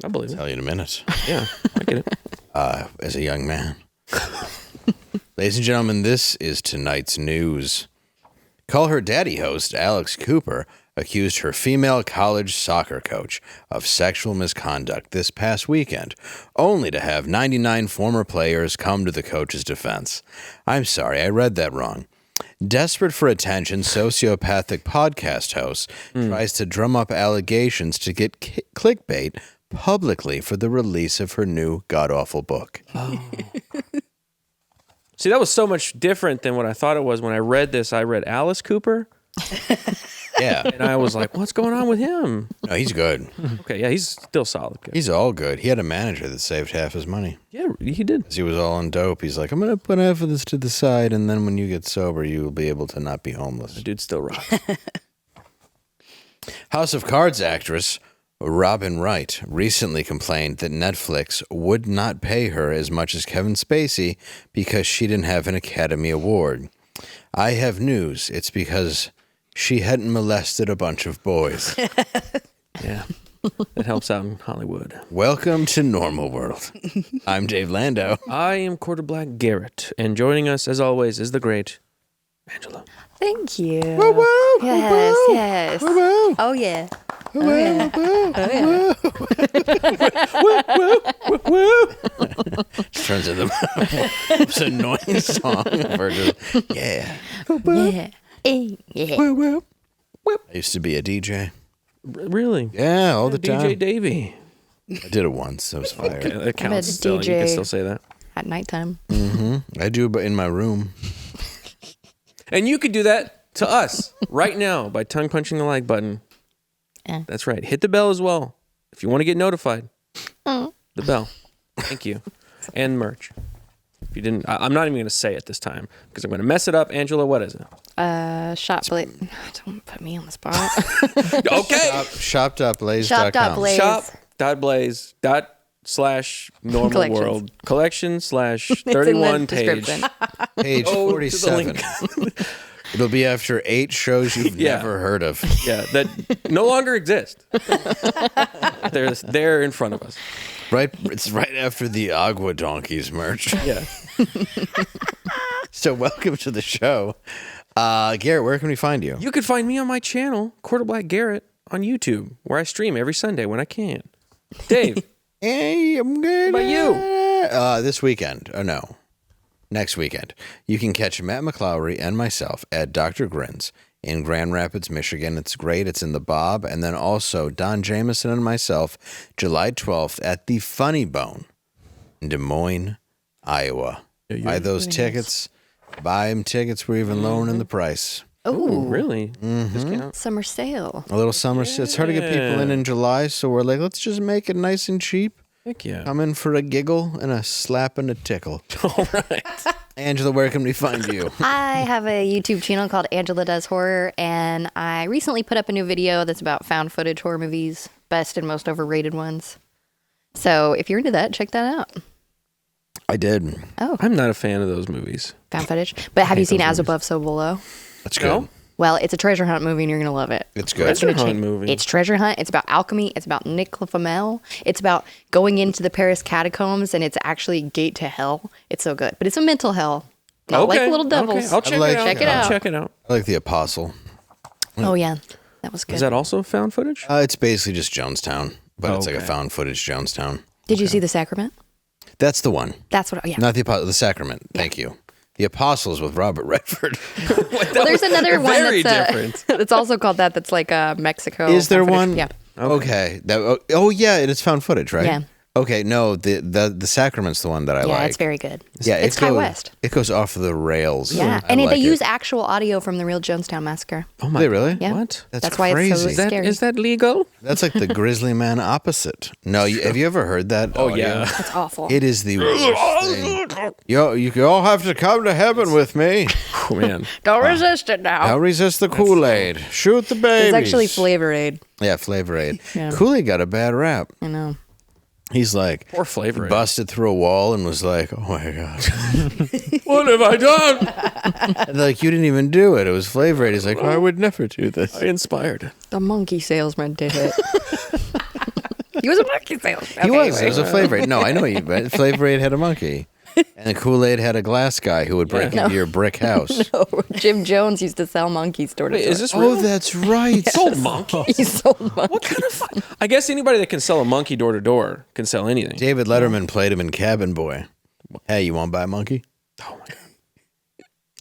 I believe it. Tell you in a minute. Yeah, I get it. As a young man. Ladies and gentlemen, this is tonight's news. Call Her Daddy host Alex Cooper accused her female college soccer coach of sexual misconduct this past weekend, only to have 99 former players come to the coach's defense. I'm sorry, I read that wrong. Desperate for attention, sociopathic podcast host tries to drum up allegations to get clickbait publicly for the release of her new god-awful book. Oh. See, that was so much different than what I thought it was. When I read this, I read Alice Cooper. Yeah. And I was like, what's going on with him? No, he's good. Okay, yeah, he's still solid. Good. He's all good. He had a manager that saved half his money. Yeah, he did. 'Cause he was all on dope. He's like, I'm going to put half of this to the side, and then when you get sober, you will be able to not be homeless. The dude still rocks. House of Cards actress Robin Wright recently complained that Netflix would not pay her as much as Kevin Spacey because she didn't have an Academy Award. I have news. It's because she hadn't molested a bunch of boys. Yeah, that helps out in Hollywood. Welcome to Normal World. I'm Dave Landau. I am Black Garrett, and joining us, as always, is the great Angela. Thank you. Woo, woo, Yes, woo, yes. woo, woo. Oh, yeah. Woo, woo, woo, woo. Turns into the most annoying song ever. Yeah. Yeah. Yeah. Woo, woo. I used to be a DJ. Really? Yeah, all the DJ time. Davey. I did it once. It was fire. Okay, that counts I'm a still. You DJ. can still say that. At nighttime. I do, but in my room. And you could do that to us right now by tongue punching the like button. Eh. That's right. Hit the bell as well if you want to get notified. Oh. The bell. Thank you. And merch. If you didn't, I'm not even going to say it this time because I'm going to mess it up. Angela, what is it? Shop Blaze. Don't put me on the spot. Okay. Shop.blaze.com. Shop.blaze. Shop.blaze. /normal Collections. world collection / It's in 31 the page. description. Page Go to the 47. It'll be after 8 shows you've Yeah. never heard of. Yeah, that no longer exist. They're in front of us. Right, it's right after the Agua Donkeys merch. Yeah. So welcome to the show. Garrett, where can we find you? You can find me on my channel, Black Garrett, on YouTube, where I stream every Sunday when I can. Dave. Hey, I'm good. What about you? This weekend. Oh, no. Next weekend. You can catch Matt McLowry and myself at Dr. Grin's in Grand Rapids, Michigan. It's great. It's in the Bob. And then also Don Jameson and myself, July 12th at the Funny Bone in Des Moines, Iowa. Buy those tickets. Buy them tickets. We're even lowering the price. Oh, really? Discount. Summer sale. A little summer. It's hard to get people in July, so we're like, let's just make it nice and cheap. Heck yeah. Come in for a giggle and a slap and a tickle. All right. Angela, where can we find you? I have a YouTube channel called Angela Does Horror, and I recently put up a new video that's about found footage horror movies, best and most overrated ones. So if you're into that, check that out. I did. Oh, I'm not a fan of those movies. found footage. But have you seen those As movies. Above, So Below? That's good. No? Well, it's a treasure hunt movie, and you're going to love it. It's good. Treasure It's gonna hunt change- movie. It's treasure hunt. It's about alchemy. It's about Nick Flamel. It's about going into the Paris catacombs, and it's actually a gate to hell. It's so good, but it's a mental hell, not like Little Devils. Okay. I'll check like- it out. Check it out. I'll check it out. I like The Apostle. Oh yeah, that was good. Is that also found footage? It's basically just Jonestown, but it's like a Okay. found footage Jonestown. Did you see The Sacrament? That's the one. That's what. Yeah. Not the Apostle, the Sacrament. Thank you. The Apostles with Robert Redford. Well, there's another one Very that's different. that's also called that. That's like Mexico. Is there found footage. one? Yeah. Okay. Oh, yeah, it is found footage, right? Yeah. Okay, no, the Sacrament's the one that I Yeah, like. it's very good. Yeah, it's it Kai goes, West. It goes off the rails. Yeah, I and like they use it. actual audio from the real Jonestown Massacre. Oh Do they really? Yeah. What? That's why it's so crazy. scary. Is that legal? That's like the Grizzly Man opposite. No, have you ever heard that? Oh, audio? yeah. That's awful. It is the worst thing. You all have to come to heaven with me. Oh, man. Don't resist it now. I'll resist the Kool-Aid. Shoot the babies. It's actually Flavor Aid. Yeah, Flavor Aid. Yeah. Kool-Aid got a bad rap. I know. He's like, Poor Flavor Aid. busted through a wall and was like, oh my God. What have I done? And like, you didn't even do it. It was Flavor Aid. He's like, I would never do this. I inspired. The monkey salesman did it. He was a monkey salesman. He was. It was a Flavor Aid. No, I know you, but Flavor Aid had a monkey. And the Kool-Aid had a glass guy who would break into your brick house. No, Jim Jones used to sell monkeys door to door. Is this real? Oh, that's right. Sold monkeys? He sold monkeys. What kind of I guess anybody that can sell a monkey door to door can sell anything. David Letterman played him in Cabin Boy. Hey, you want to buy a monkey? Oh my god.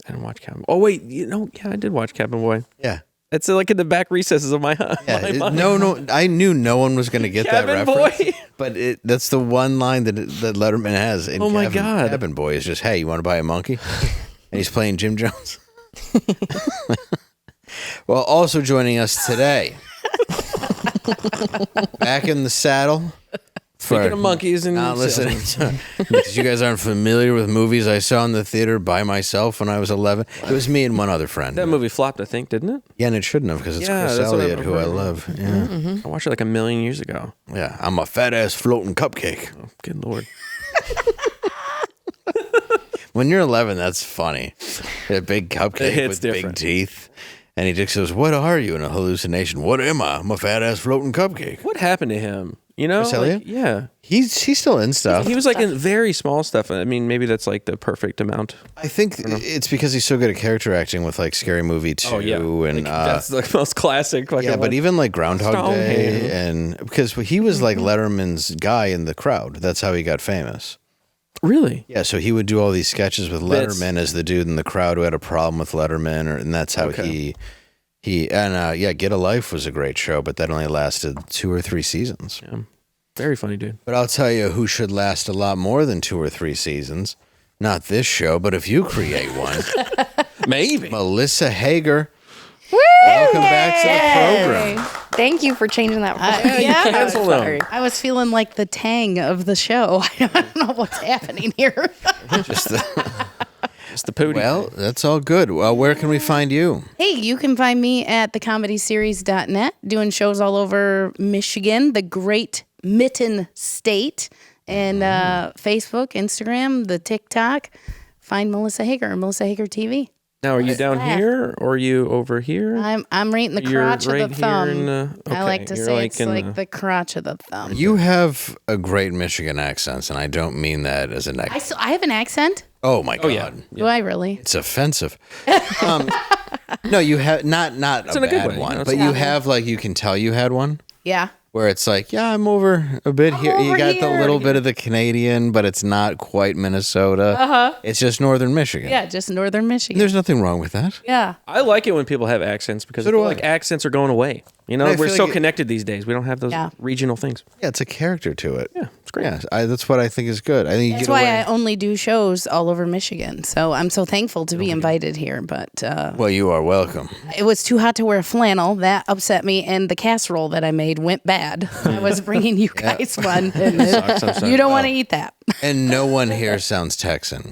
I didn't watch Cabin. Oh wait, yeah, I did watch Cabin Boy. Yeah. It's like in the back recesses of my house. Yeah, no, I knew no one was going to get that Cabin reference. Boy. But that's the one line that Letterman has in Oh my God. Cabin Boy is just, hey, you want to buy a monkey? And he's playing Jim Jones. Well, also joining us today, back in the saddle. Speaking of monkeys and not listening because you guys aren't familiar with movies I saw in the theater by myself when I was 11. It was me and one other friend. That movie flopped, I think, didn't it? Yeah, and it shouldn't have because it's Yeah, Chris that's what Elliott, I've who I heard. love. Yeah, I watched it like a million years ago. yeah. I'm a fat ass floating cupcake. Oh, good lord. When you're 11, that's funny. A big cupcake It hits with different. big teeth. And he just goes, "What are you in a hallucination? What am I? I'm a fat ass floating cupcake." What happened to him? You know? Chris Elliott? Yeah. He's still in stuff. He was like in very small stuff. I mean, maybe that's like the perfect amount. I think it's because he's so good at character acting with like Scary Movie 2 and Like, that's the most classic. yeah, but even like Groundhog Day Stonehenge. and because he was like Letterman's guy in the crowd. That's how he got famous. Really? Yeah, so he would do all these sketches with That's- Letterman as the dude in the crowd who had a problem with Letterman, and that's how Okay. yeah, Get a Life was a great show, but that only lasted 2 or 3 seasons. Yeah. Very funny dude. But I'll tell you who should last a lot more than 2 or 3 seasons. Not this show, but if you create one, Maybe. Melissa Hager. Welcome back to the program. Thank you for changing that. Yeah, Cancel them. Sorry. I was feeling like the tang of the show. I don't know what's happening here. Just the, It's the pootie. well, that's all good. Well, where can we find you? Hey, you can find me at thecomedyseries.net doing shows all over Michigan, the great Mitten State, and Facebook, Instagram, the TikTok. Find Melissa Hager, Melissa Hager TV. Now, are you down here or are you over here? I'm right in the You're crotch right of the here thumb. in, I like okay, to you're say like it's in like the- the crotch of the thumb. You have a great Michigan accent, and I don't mean that as a negative. I have an accent. Oh my god, yeah. Do I really? it's offensive. No, you have not a in a good bad way, one, you know, but it's- you have like you can tell you had one. Yeah. Where it's like, yeah, I'm over a bit here. You over got the here. little bit of the Canadian, but it's not quite Minnesota. Uh-huh. It's just northern Michigan. Yeah, just northern Michigan. There's nothing wrong with that. Yeah. I like it when people have accents because So I do feel I. like accents are going away. You know, And I we're feel so like connected these days. We don't have those Yeah. regional things. Yeah, it's a character to it. Yeah, it's great. Yeah, that's what I think is good. I think you That's get why away. I only do shows all over Michigan. So I'm so thankful to be invited here. But Well, you are welcome. it was too hot to wear flannel. That upset me. And the casserole that I made went bad. I was bringing you guys one. And Sucks, I'm sorry. you don't want to eat that. And no one here sounds Texan.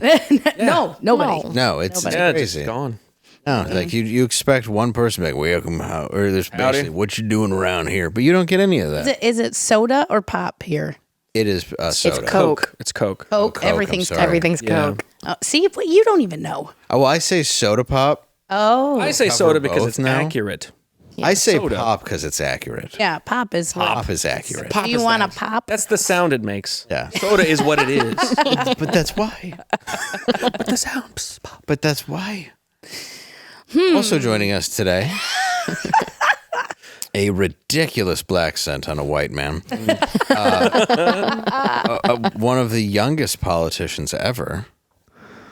No, nobody. No. No, it's Yeah, it's crazy. just gone. No, like you expect one person to be like, welcome, or there's Howdy. basically what you doing around here, but you don't get any of that. Is it soda or pop here? It is soda. Coke. It's Coke. Coke. Coke, I'm Everything's sorry. Everything's Yeah. Coke. See, but you don't even know. Oh, well, I say soda pop. Oh, I say Cover soda because both it's now? accurate. I say soda. pop because it's accurate. yeah, pop is Pop is accurate. Pop Do you is want a that. pop? That's the sound it makes. Yeah. Soda is what it is. But that's why. But the sounds. Pop. But that's why. Also joining us today, a ridiculous black scent on a white man. One of the youngest politicians ever.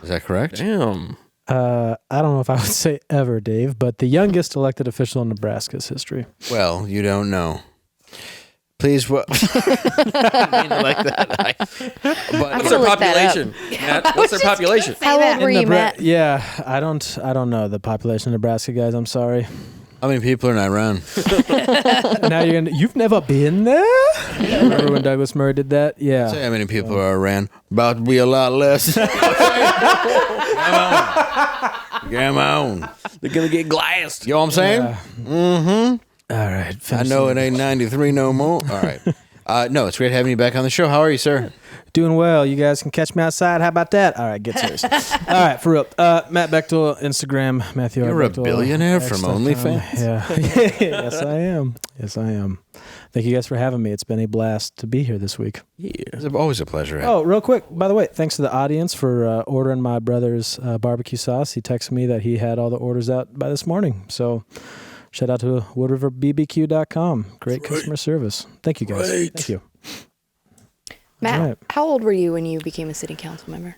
Is that correct? Damn. I don't know if I would say ever, Dave, but the youngest elected official in Nebraska's history. Well, you don't know. Please, what? I didn't mean it like that. What's gonna their look that up. population? Matt, what's their population? How old were you, Nebra- Matt? Yeah, I don't know the population of Nebraska, guys. I'm sorry. How many people are in Iran? Now you've never been there? Remember when Douglas Murray did that? Yeah. Say how many people are in Iran? About to be a lot less. Come on. They're gonna get glassed. You know what I'm saying? All right. I know it ain't 93 no more. All right. No, it's great having you back on the show. How are you, sir? Doing well. You guys can catch me outside. How about that? All right, get serious. All right, for real. Matt Bechtel, Instagram, Matthew. You're a Bechtel, billionaire from X.com. OnlyFans? Yeah. Yes, I am. Yes, I am. Thank you guys for having me. It's been a blast to be here this week. It's always a pleasure. Oh, real quick, by the way, thanks to the audience for ordering my brother's barbecue sauce. He texted me that he had all the orders out by this morning. So shout out to woodriverbbq.com. Great customer service. Thank you, guys. Thank you. Matt, Right. how old were you when you became a city council member?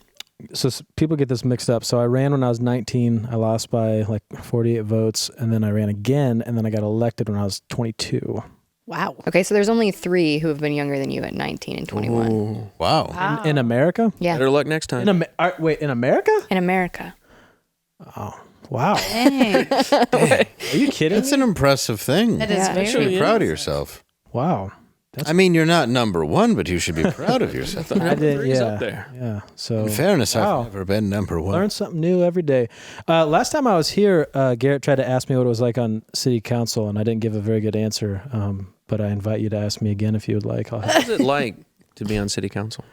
So people get this mixed up. So I ran when I was 19. I lost by like 48 votes. And then I ran again. And then I got elected when I was 22. Wow. Okay, so there's only 3 who have been younger than you at 19 and 21. Ooh. Wow. In America? Yeah, Better luck next time. Wait, in America? in America. Wow. Dang. Are you kidding? That's an impressive thing. That is Yeah, You should very. be proud of yourself. Wow. I mean, you're not number one, but you should be proud of yourself. I did, Three's yeah. up there. Yeah. So In fairness, Wow. I've never been number one. learn something new every day. Last time I was here, Garrett tried to ask me what it was like on city council, and I didn't give a very good answer. But I invite you to ask me again if you would like. What's it like to be on city council?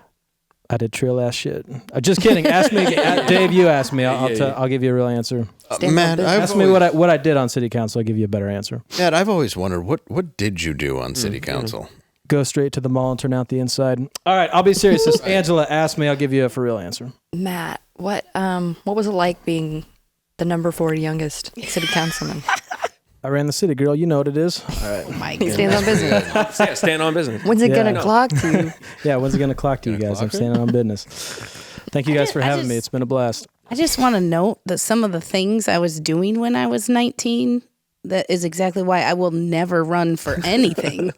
I did trail ass shit. Just kidding. Ask me again. Dave, you ask me. I'll give you a real answer. Matt, Ask me what I did on city council. I'll give you a better answer. Matt, I've always wondered, what did you do on city council? Go straight to the mall and turn out the inside. All right, I'll be serious. This Angela asked me. I'll give you a for real answer. Matt, what was it like being the number 4 youngest city councilman? I ran the city, girl. You know what it is. He stands on business. Yeah, stand on business. When's it Yeah. gonna clock to you? Yeah, when's it going to clock to you guys? I'm standing on business. Thank you guys for having me. It's been a blast. I just want to note that some of the things I was doing when I was 19, that is exactly why I will never run for anything.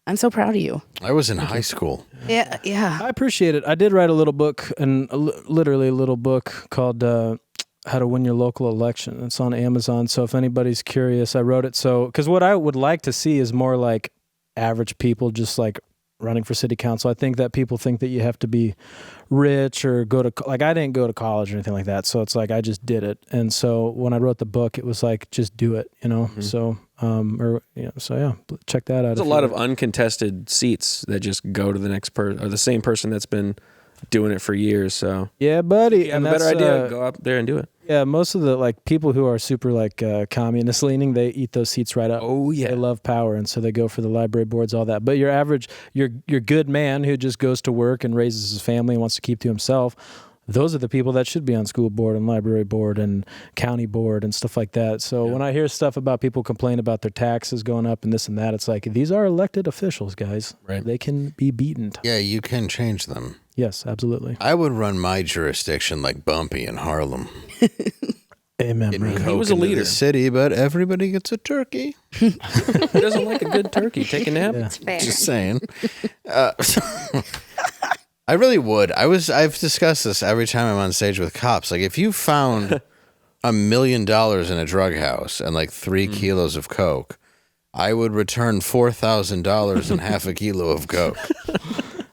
I'm so proud of you. I was in high school. Yeah, yeah. I appreciate it. I did write a little book, literally a little book called How to Win Your Local Election. It's on Amazon. So if anybody's curious, I wrote it because what I would like to see is more like average people just like running for city council. I think that people think that you have to be rich or I didn't go to college or anything like that. So it's like I just did it. And so when I wrote the book, it was like just do it, you know. So check that out. There's a lot of uncontested seats that just go to the next person or the same person that's been doing it for years. So yeah, buddy. you have a better idea, go up there and do it. Yeah, most of the like people who are super like communist leaning, they eat those seats right up. Oh yeah, they love power, and so they go for the library boards, all that. But your average, your good man who just goes to work and raises his family and wants to keep to himself, those are the people that should be on school board and library board and county board and stuff like that. So when I hear stuff about people complain about their taxes going up and this and that, it's like these are elected officials, guys. Right. They can be beaten. Yeah, you can change them. Yes, absolutely. I would run my jurisdiction like Bumpy in Harlem. Amen. Getting brother. coke was a into leader. the city, but everybody gets a turkey. Who doesn't like a good turkey? Take a nap. Yeah. Fair. Just saying. I really would. I've discussed this every time I'm on stage with cops. Like, if you found $1 million in a drug house and like 3 kilos of coke, I would return $4,000 and half a kilo of coke.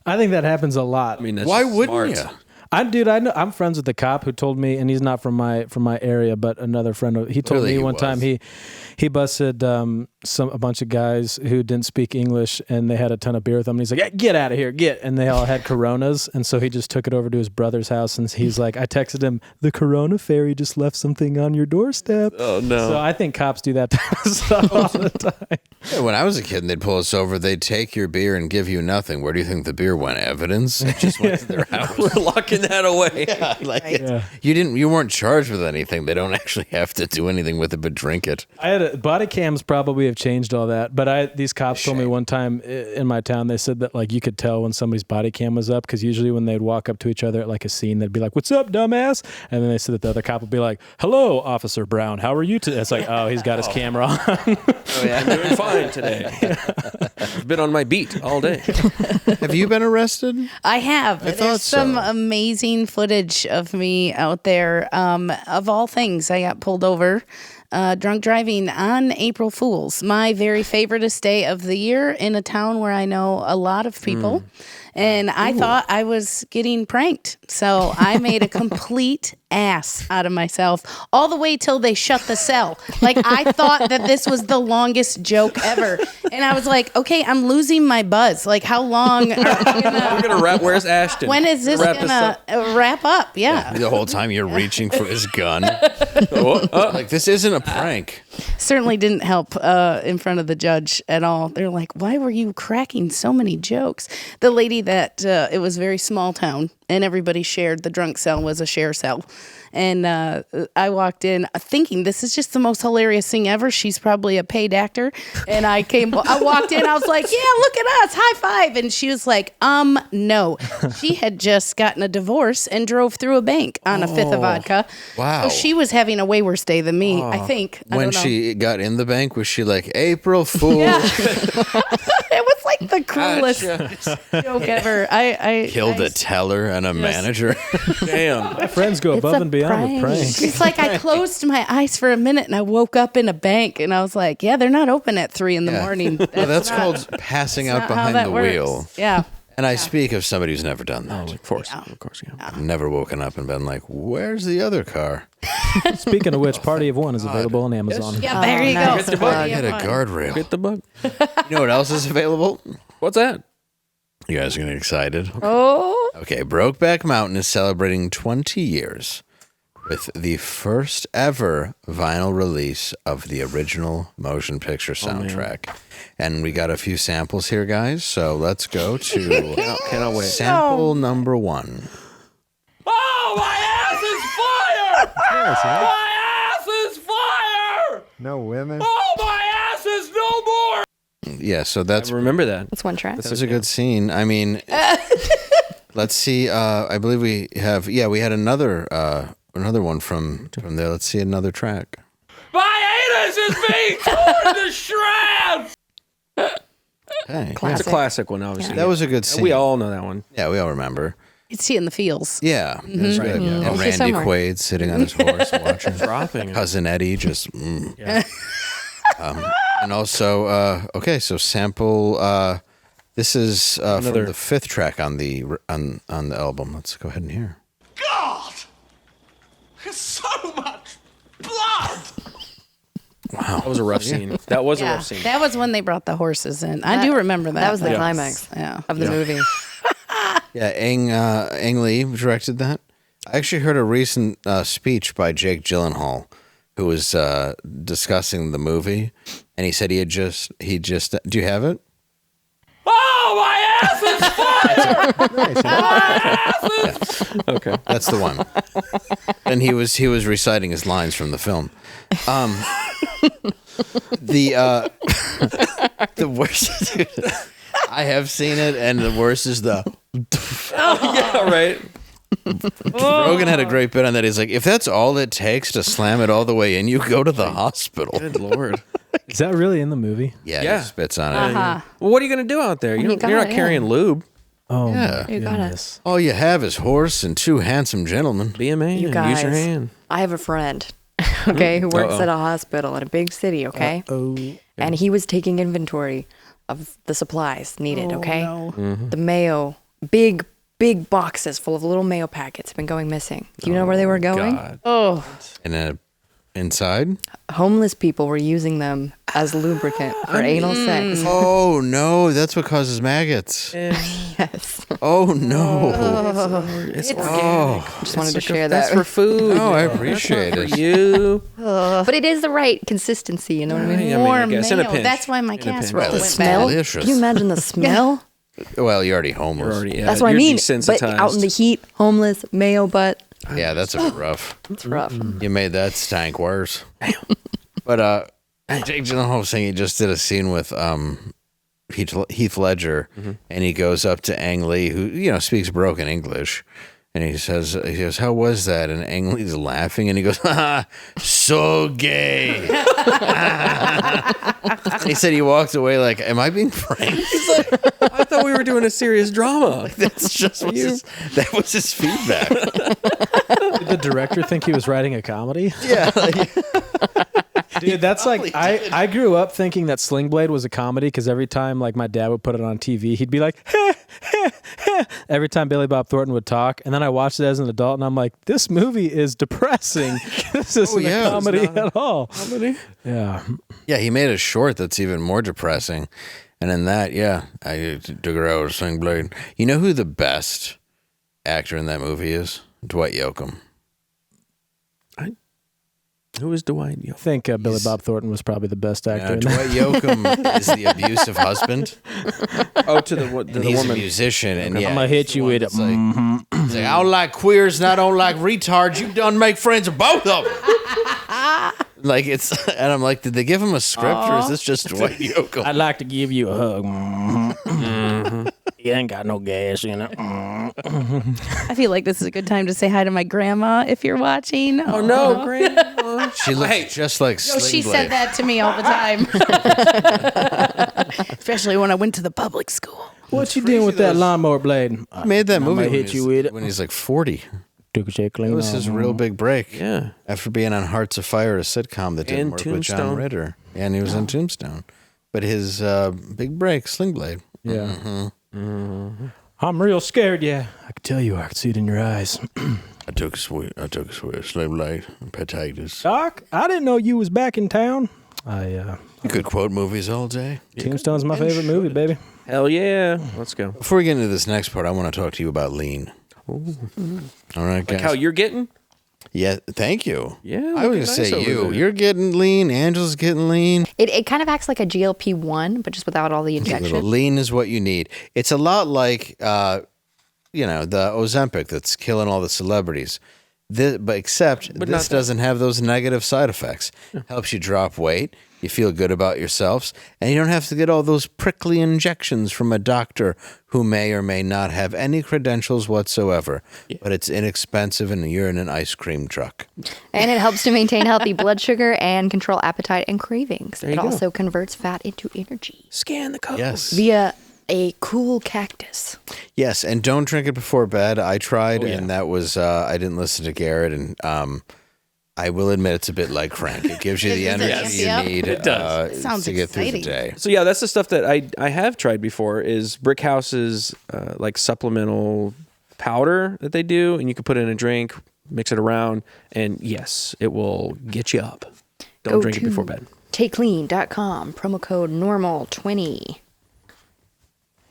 I think that happens a lot. I mean, that's Why just wouldn't smart. you? I know I'm friends with the cop who told me, and he's not from my area, but another friend. He told Really, me he one was. time he busted a bunch of guys who didn't speak English, and they had a ton of beer with them. And he's like, "Yeah, get out of here, get!" And they all had Coronas, and so he just took it over to his brother's house, and he's like, I texted him, "The Corona fairy just left something on your doorstep." Oh no. So I think cops do that type of stuff all the time. Yeah, when I was a kid and they'd pull us over, they'd take your beer and give you nothing. Where do you think the beer went? Evidence? It just went to their house. We're locking that away. Yeah. You weren't charged with anything. They don't actually have to do anything with it but drink it. Body cams probably have changed all that, but these cops told me one time in my town, they said that like you could tell when somebody's body cam was up because usually when they'd walk up to each other at like a scene, they'd be like, "What's up, dumbass?" And then they said that the other cop would be like, "Hello, Officer Brown, how are you today?" It's like, oh, he's got his camera on. I'm doing fine today. I've been on my beat all day. Have you been arrested? I have. I thought There's some so. amazing footage of me out there. Of all things, I got pulled over drunk driving on April Fool's, my very favoriteest day of the year in a town where I know a lot of people. And I thought I was getting pranked. So I made a complete ass out of myself all the way till they shut the cell. Like, I thought that this was the longest joke ever. And I was like, okay, I'm losing my buzz. Like, how long are we We're gonna wrap. Where's Ashton? when is this Wrap this gonna wrap up? Yeah. The whole time you're reaching for his gun. Like, this isn't a prank. Certainly didn't help in front of the judge at all. They're like, why were you cracking so many jokes? The lady that it was very small town and everybody shared. The drunk cell was a share cell. And I walked in thinking this is just the most hilarious thing ever. She's probably a paid actor. And I walked in, I was like, yeah, look at us, high five. And she was like, no. She had just gotten a divorce and drove through a bank on a fifth of vodka. Wow. So she was having a way worse day than me, I think. I When don't know. she got in the bank, was she like, April Fool? Yeah. It was like the coolest joke ever. I Killed a teller and a manager. Damn. My friends go above and beyond with pranks. It's like I closed my eyes for a minute and I woke up in a bank and I was like, yeah, they're not open at 3 a.m. Well, that's called passing out not how behind that the works. wheel. Yeah. And I speak of somebody who's never done that. Of course, yeah. Never woken up and been like, where's the other car? Speaking of which, Party of One is available on Amazon. Yeah, there you nice. go. Get the bug. I had a guardrail. Hit the bug. You know what else is available? What's that? You guys are going to get excited. Oh, Okay, Brokeback Mountain is celebrating 20 years with the first ever vinyl release of the original motion picture soundtrack. And we got a few samples here, guys. So let's go to Cannot wait. sample number 1. Oh, my ass is fire! My ass is fire! No women. Oh, my ass is no more! Yeah, so that's I remember that. That's one track. this is a good scene. I mean, let's see. I believe we have. Yeah, we had another one from there. Let's see another track. My anus is being torn to shreds! Hey, It's a classic one, obviously. that was a good scene. We all know that one. Yeah, we all remember. it's he in the feels. Yeah, that's good. And I'll see Randy somewhere. Quaid sitting on his horse watching Dropping. cousin Eddie just. And also, okay, so sample. This is from Another- the 5th track on the album. Let's go ahead and hear. God! There's so much blood! Wow, That was a rough scene. That was a rough scene. That was when they brought the horses in. I do remember that. That was the but- climax Yeah. of the movie. Yeah, Ang Lee directed that. I actually heard a recent speech by Jake Gyllenhaal, who was discussing the movie, and he said he just. Do you have it? Oh, my ass is fire! Okay. That's the one. And he was reciting his lines from the film. The worst. Dude, I have seen it, and the worst is the. Yeah, right. Rogan had a great bit on that. He's like, if that's all it takes to slam it all the way in, you go to the hospital. Good Lord. Is that really in the movie? Yeah, he spits on it. Well, what are you going to do out there? You're got not it, carrying lube. Oh, Yeah. my You got it. goodness. All you have is horse and 2 handsome gentlemen. Be a man. You Use guys, your hand. I have a friend, okay, who works Uh-oh. at a hospital in a big city, okay? Oh, And he was taking inventory of the supplies needed, okay? no. The mayo, big boxes full of little mayo packets have been going missing. Do you know where they were going? God. Oh, And inside? Homeless people were using them as lubricant for anal sex. Oh, no. That's what causes maggots. Yes. Oh, no. It's Oh. Just wanted to share That's that. for food. No, I appreciate For it. you. But it is the right consistency, you know what I mean? I mean, I more guess in a mayo. pinch. That's why my In a casserole pinch. The went Smell? bad. Delicious. Can you imagine the smell? Well, you're already homeless. You're already, That's what I you're mean. desensitized. But out in the heat, homeless, mayo butt. Yeah, that's a bit rough. It's rough. You made that stank worse. But Jake Gyllenhaal was saying he just did a scene with Heath Ledger, and he goes up to Ang Lee, who speaks broken English, and he goes, "How was that?" And Ang Lee's laughing, and he goes, "Ha, so gay." He said he walked away like, "Am I being pranked?" He's like, I thought we were doing a serious drama. That's just that was his feedback. did the director think he was writing a comedy? Yeah. Dude, that's like I grew up thinking that Sling Blade was a comedy because every time like my dad would put it on TV, he'd be like, every time Billy Bob Thornton would talk. And then I watched it as an adult, and I'm like, this movie is depressing. This isn't a comedy at all. Comedy? Yeah. Yeah, he made a short that's even more depressing. And in that, I took her out with a sling blade. You know who the best actor in that movie is? Dwight Yoakam. Who is Dwight Yoakam? I think Billy Bob Thornton was probably the best actor. In Dwight Yoakam is the abusive husband. Oh, to the He's woman. a musician, and I'm gonna hit you with it. He's like, I don't like queers and I don't like retards. You done make friends with both of them. Like and I'm like, did they give him a script or is this just Dwight Yoakam? I'd like to give you a hug. You ain't got no gas in it. I feel like this is a good time to say hi to my grandma if you're watching. Oh no, Grandma. She looks just like Sling She Blade. said that to me all the time. Especially when I went to the public school. What you doing with that lawnmower blade? He made that movie hit you with it. when he's like 40. Took a shake clean. It was his real big break. Yeah. After being on Hearts of Fire, a sitcom that didn't And work with John Tombstone. Ritter. And he was in Tombstone. But his big break, Sling Blade. Yeah. I'm real scared. Yeah, I can tell you. I can see it in your eyes. I took a sling blade, potatoes. Doc, I didn't know you was back in town. You could quote movies all day. Tombstone's my favorite movie, baby. Hell yeah. Let's go. Before we get into this next part, I want to talk to you about lean. All right, guys. Like how you're getting? Yeah, thank you. Yeah, I was looking going to say nice over you. there. You're getting lean. Angela's getting lean. It kind of acts like a GLP-1, but just without all the injection. Lean is what you need. It's a lot like, the Ozempic that's killing all the celebrities. This doesn't have those negative side effects. Helps you drop weight. You feel good about yourselves. And you don't have to get all those prickly injections from a doctor who may or may not have any credentials whatsoever. Yeah. But it's inexpensive and you're in an ice cream truck. And it helps to maintain healthy blood sugar and control appetite and cravings. It also converts fat into energy. Scan the code. Yes. Via a cool cactus. Yes, and don't drink it before bed. I tried, and that was, I didn't listen to Garrett, and I will admit it's a bit like crank. It gives you the energy you need It does. Sounds to get through the exciting. day. So yeah, that's the stuff that I have tried before is Brick House's like supplemental powder that they do, and you can put it in a drink, mix it around, and yes, it will get you up. Don't drink it before bed. TakeClean.com, promo code normal20.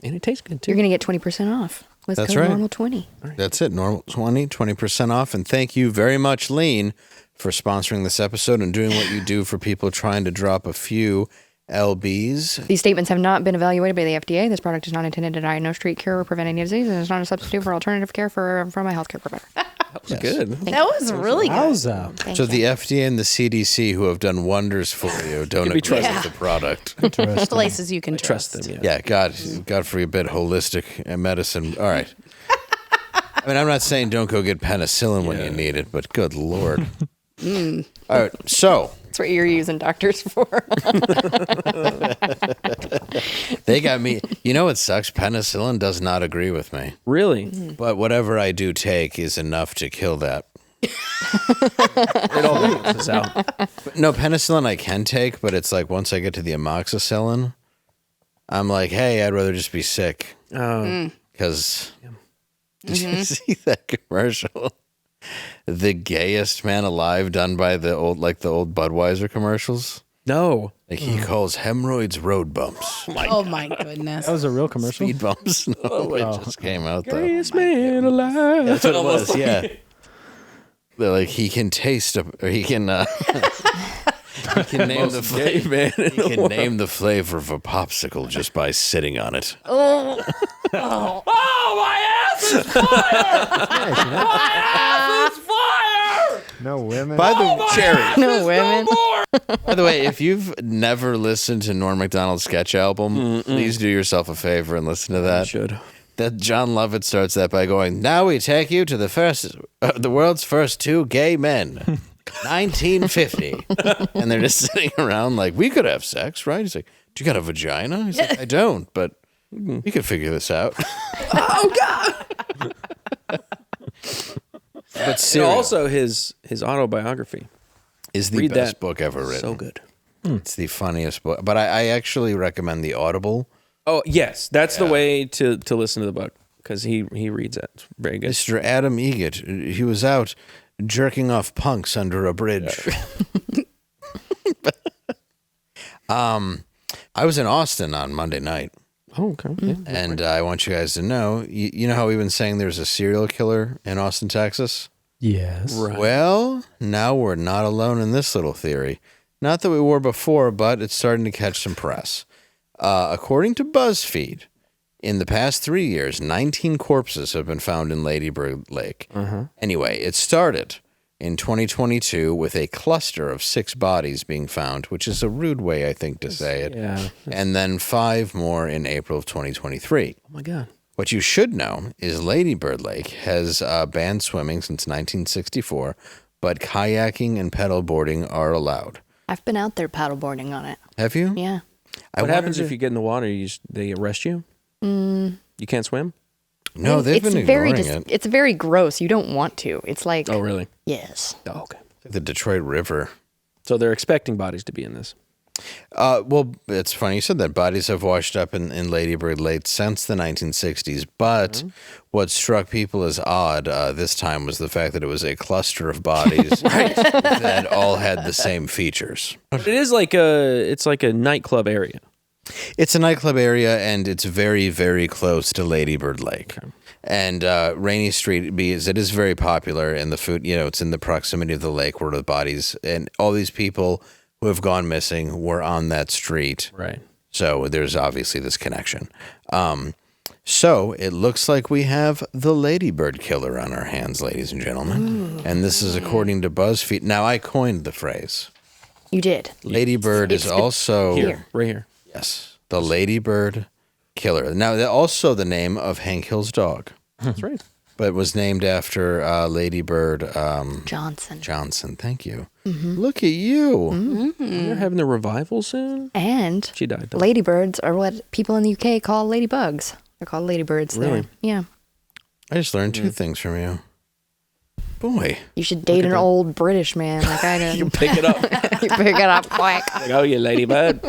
And it tastes good too. You're going to get 20% off with That's code right. normal20. That's it. Normal 20% off. And thank you very much, Lean, for sponsoring this episode and doing what you do for people trying to drop a few LBs. These statements have not been evaluated by the FDA. This product is not intended to diagnose, treat, cure, or prevent any disease, and is not a substitute for alternative care from a healthcare provider. That was good. That was really good. Wowza. So the FDA and the CDC, who have done wonders for you, don't agree with the product. Places you can trust. Trust them. Yeah, God forbid holistic medicine. All right. I mean, I'm not saying don't go get penicillin when you need it, but good Lord. All right, so That's what you're using doctors for. they got me. You know what sucks? Penicillin does not agree with me. Really? But whatever I do take is enough to kill that. It all balances out. No, penicillin I can take, but it's like once I get to the amoxicillin, I'm like, hey, I'd rather just be sick. Because did you see that commercial? The gayest man alive, done by the old Budweiser commercials. No. Like he calls hemorrhoids road bumps. Oh my goodness. That was a real commercial. Speed bumps. No, it just came out though. Greatest man alive. That's what it was. Yeah. They're like he can taste, or he can. He can name the flavor. He can name the flavor of a popsicle just by sitting on it. Oh, my ass is fire! My ass is fire! No women. By the cherry. No women. By the way, if you've never listened to Norm Macdonald's sketch album, please do yourself a favor and listen to that. Should. That John Lovett starts that by going, "Now we take you to the world's first two gay men, 1950," and they're just sitting around like, "We could have sex, right?" He's like, "Do you got a vagina?" He's like, "I don't, but we could figure this out." Oh, God. But And Serial also his autobiography. is the read best that. book ever written. So good. It's the funniest book. But I actually recommend the Audible. Oh, yes. That's the way to listen to the book. because he reads it. It's very good. Mr. Adam Egget, he was out jerking off punks under a bridge. I was in Austin on Monday night. Oh, okay. Yeah. And I want you guys to know, you know how we've been saying there's a serial killer in Austin, Texas? Yes. Right. Well, now we're not alone in this little theory. Not that we were before, but it's starting to catch some press. According to BuzzFeed, in the past 3 years, 19 corpses have been found in Lady Bird Lake. Anyway, it started in 2022 with a cluster of 6 bodies being found, which is a rude way, I think, to say it. Yeah. And then 5 more in April of 2023. Oh my God. What you should know is Lady Bird Lake has banned swimming since 1964, but kayaking and paddleboarding are allowed. I've been out there paddleboarding on it. Have you? Yeah. What happens if you get in the water? They arrest you? You can't swim? No, they've been ignoring it. It's very gross. You don't want to. It's like, Oh, really? yes. Oh, okay. The Detroit River. So they're expecting bodies to be in this. Well, it's funny you said that. Bodies have washed up in Lady Bird Lake since the 1960s, but what struck people as odd this time was the fact that it was a cluster of bodies that all had the same features. But it is like it's like a nightclub area. It's a nightclub area, and it's very, very close to Lady Bird Lake. Okay. And Rainy Street, because it is very popular in the food, it's in the proximity of the lake where the bodies, and all these people who have gone missing were on that street. Right. So there's obviously this connection. So it looks like we have the Ladybird Killer on our hands, ladies and gentlemen. And this is according to BuzzFeed. Now, I coined the phrase. You did. Ladybird is also... Here, right here. Yes, the Ladybird Killer. Now, also the name of Hank Hill's dog. That's right. But it was named after Ladybird... Johnson. Johnson, thank you. Look at you. They're having the revival soon? And She died. Though. ladybirds are what people in the UK call ladybugs. They're called ladybirds. Really? There. Yeah. I just learned 2 things from you. Boy. You should date an old British man like I did. You pick it up. You pick it up quick. Like, oh, you ladybird.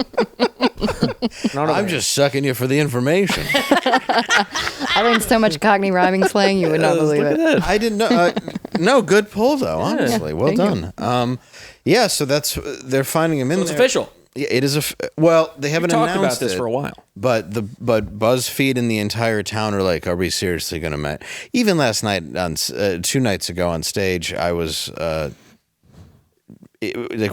I'm just sucking you for the information. I learned so much Cockney rhyming slang you would not believe it. I didn't know. No, good pull, though, honestly. Well Thank done. Yeah, so they're finding him in It's there. official. Yeah, it is well, they haven't Talked announced about this it, for a while. But BuzzFeed and the entire town are like, are we seriously going to met? Even last night, 2 nights ago on stage, I was like,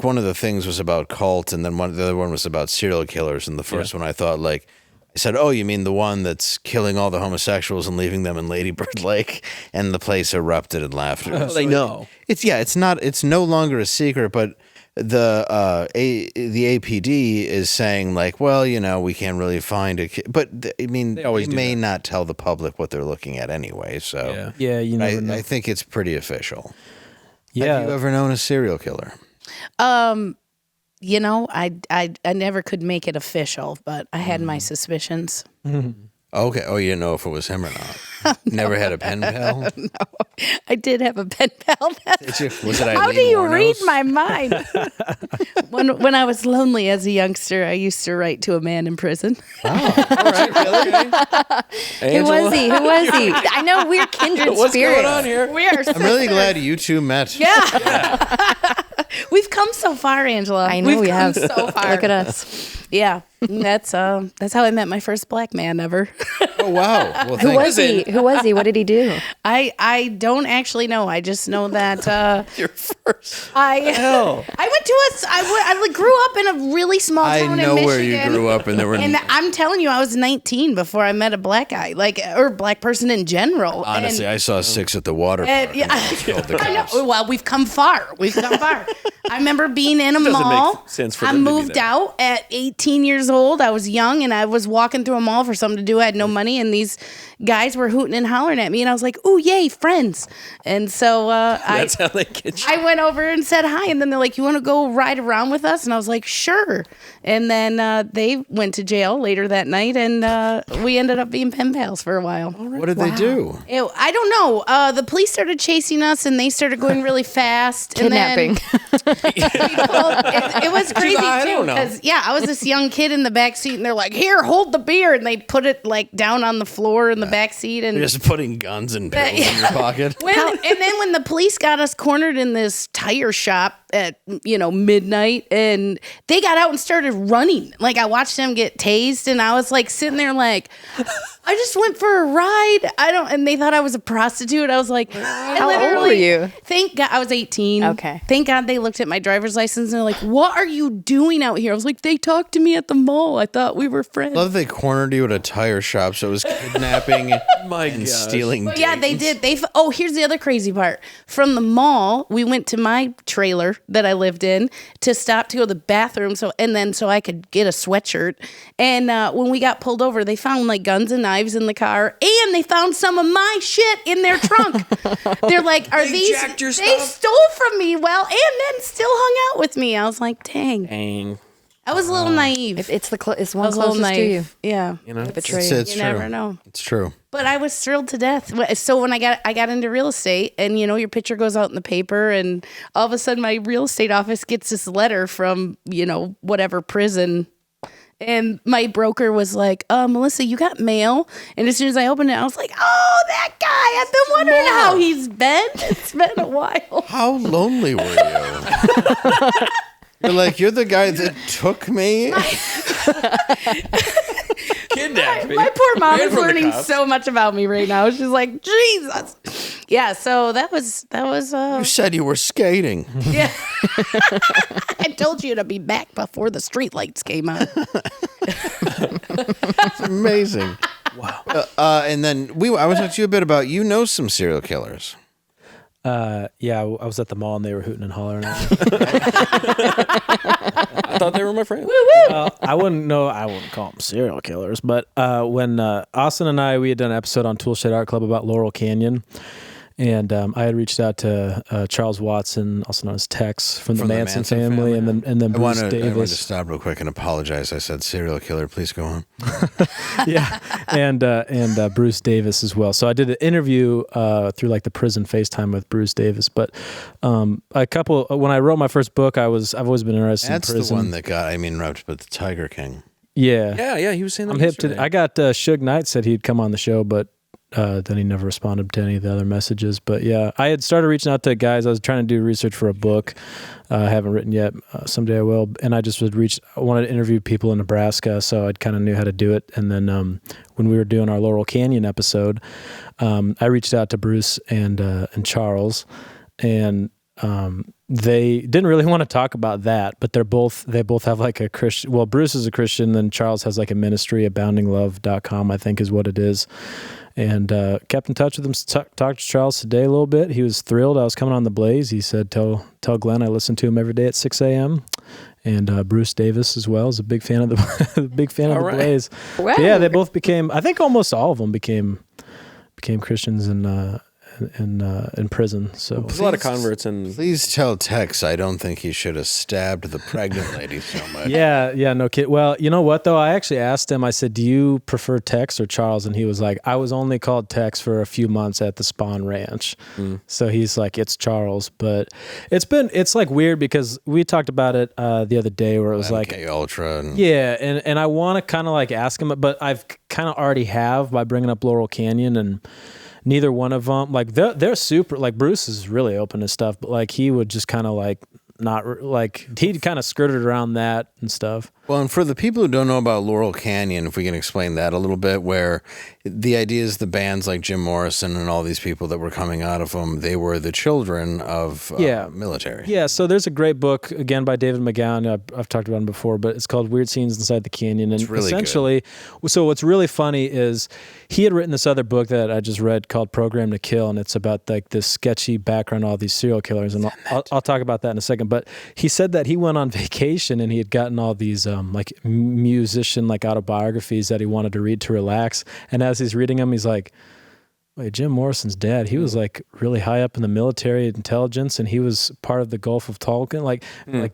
one of the things was about cult, and then the other one was about serial killers. And the first one, I thought, like, I said, oh, you mean the one that's killing all the homosexuals and leaving them in Lady Bird Lake? And the place erupted in laughter. They know. It's no longer a secret, but the APD is saying, like, well, we can't really find a kid. But I mean, they may not tell the public what they're looking at anyway. So Yeah, you never know. I think it's pretty official. Yeah. Have you ever known a serial killer? I never could make it official, but I had my suspicions. Okay. Oh, you didn't know if it was him or not. Never had a pen pal? No, I did have a pen pal. Did you? Was it How Eileen do you Wuornos? read my mind? when I was lonely as a youngster, I used to write to a man in prison. Who was he? Who was he? I know we're kindred What's spirits. going on here? We are. I'm really glad you two met. Yeah. We've come so far, Angela. I know We've we come have. so far. Look at us. Yeah, that's how I met my first black man ever. Oh, wow. Well, Who was he? Who was he? What did he do? I don't actually know. I just know that Your first. I went to I grew up in a really small I town know in Michigan. where you grew up, and there were. And I'm telling you, I was 19 before I met a black guy, or black person in general. Honestly, I saw 6 at the water park. And, yeah, and called the I know. cops. Well, we've come far. I remember being in a Doesn't mall. make sense for I them to be moved there. out at 18 years old. I was young, and I was walking through a mall for something to do. I had no money, and these guys were hooting and hollering at me, and I was like, "Ooh, yay, friends!" And so That's how they get you. I went over and said hi, and then they're like, "You want to go ride around with us?" And I was like, "Sure." And then they went to jail later that night, and we ended up being pen pals for a while. What did they do? I don't know. The police started chasing us, and they started going really fast. Kidnapping. And It was crazy I too don't know. because I was this young kid in the back seat, and they're like, "Here, hold the beer," and they put it like down on the floor in the back seat, and You're just putting guns and pills in your pocket. and then when the police got us cornered in this tire shop at midnight, and they got out and started running, like I watched them get tased, and I was like sitting there like, I just went for a ride. And they thought I was a prostitute. I was like, How old were you? Thank God I was 18. Okay. Thank God they looked at my driver's license and they're like, "What are you doing out here?" I was like, "They talked to me at the mall. I thought we were friends." Love they cornered you at a tire shop, so it was kidnapping and stealing. But yeah, they dates. did. Here's the other crazy part. From the mall, we went to my trailer that I lived in to stop to go to the bathroom, so I could get a sweatshirt. And when we got pulled over, they found like guns and knives in the car, and they found some of my shit in their trunk. They're like, "Are these?" jacked your They stuff? stole from me. Well, and then still hung out with me. I was like, "Dang." Dang. I was a little naive. It's I one was a little closest to you. naive. Yeah. Betrayal. It's You true. never know. It's true. But I was thrilled to death. So when I got into real estate, and your picture goes out in the paper, and all of a sudden my real estate office gets this letter from whatever prison, and my broker was like, "Melissa, you got mail?" And as soon as I opened it, I was like, "Oh, that guy! I've been wondering how he's been. It's been a while." How lonely were you? You're like, you're the guy that took me. Kidnapped me. My poor mom Ran is from the learning cops. so much about me right now. She's like, "Jesus." Yeah. So that was. You said you were skating. Yeah. I told you to be back before the streetlights came on. It's amazing. Wow. And then I was talking to you a bit about some serial killers. Yeah, I was at the mall and they were hooting and hollering at me. I thought they were my friends. I wouldn't call them serial killers, but when Austin and we had done an episode on Toolshed Art Club about Laurel Canyon, and I had reached out to Charles Watson, also known as Tex, from the Manson family, and then Bruce I wanted to Davis. stop real quick and apologize. I said serial killer. Please go on. Yeah, and Bruce Davis as well. So I did an interview through like the prison FaceTime with Bruce Davis. But when I wrote my first book, I've always been interested That's in prison. the one that got, interrupted, but the Tiger King. Yeah, Yeah, he was saying that I'm hip to. yesterday. I got Suge Knight said he'd come on the show, but then he never responded to any of the other messages. But yeah, I had started reaching out to guys. I was trying to do research for a book. I haven't written yet. Someday I will. And I just I wanted to interview people in Nebraska, so I kind of knew how to do it. And then when we were doing our Laurel Canyon episode, I reached out to Bruce and Charles, and they didn't really want to talk about that, but they both have like a Christian. Well, Bruce is a Christian, then Charles has like a ministry, aboundinglove.com, I think is what it is. And kept in touch with him. Talked to Charles today a little bit. He was thrilled I was coming on the Blaze. He said, "Tell Glenn I listen to him every day at 6 a.m." And Bruce Davis as well is a big fan of the Blaze. Wow. Yeah, they both became. I think almost all of them became Christians in prison. So There's a lot of converts and Please tell Tex I don't think he should have stabbed the pregnant lady so much. yeah, no kid. Well, you know what though? I actually asked him. I said, "Do you prefer Tex or Charles?" And he was like, "I was only called Tex for a few months at the Spawn Ranch." So he's like, "It's Charles." But it's like weird because we talked about it the other day where it was like, MKUltra and yeah, and I want to kind of like ask him, but I've kind of already have by bringing up Laurel Canyon, and neither one of them, like they're super, like Bruce is really open to stuff, but like he would just kind of like not like, he'd kind of skirted around that and stuff. Well, and for the people who don't know about Laurel Canyon, if we can explain that a little bit, where the idea is the bands like Jim Morrison and all these people that were coming out of them, they were the children of military. Yeah, so there's a great book, again, by David McGowan. I've talked about him before, but it's called Weird Scenes Inside the Canyon. And it's really essentially, so what's really funny is he had written this other book that I just read called Program to Kill, and it's about like this sketchy background, all these serial killers, and I'll talk about that in a second. But he said that he went on vacation and he had gotten all these like musician like autobiographies that he wanted to read to relax, and as he's reading them, he's like, Wait, Jim Morrison's dad, he was like really high up in the military intelligence, and he was part of the Gulf of Tonkin. Like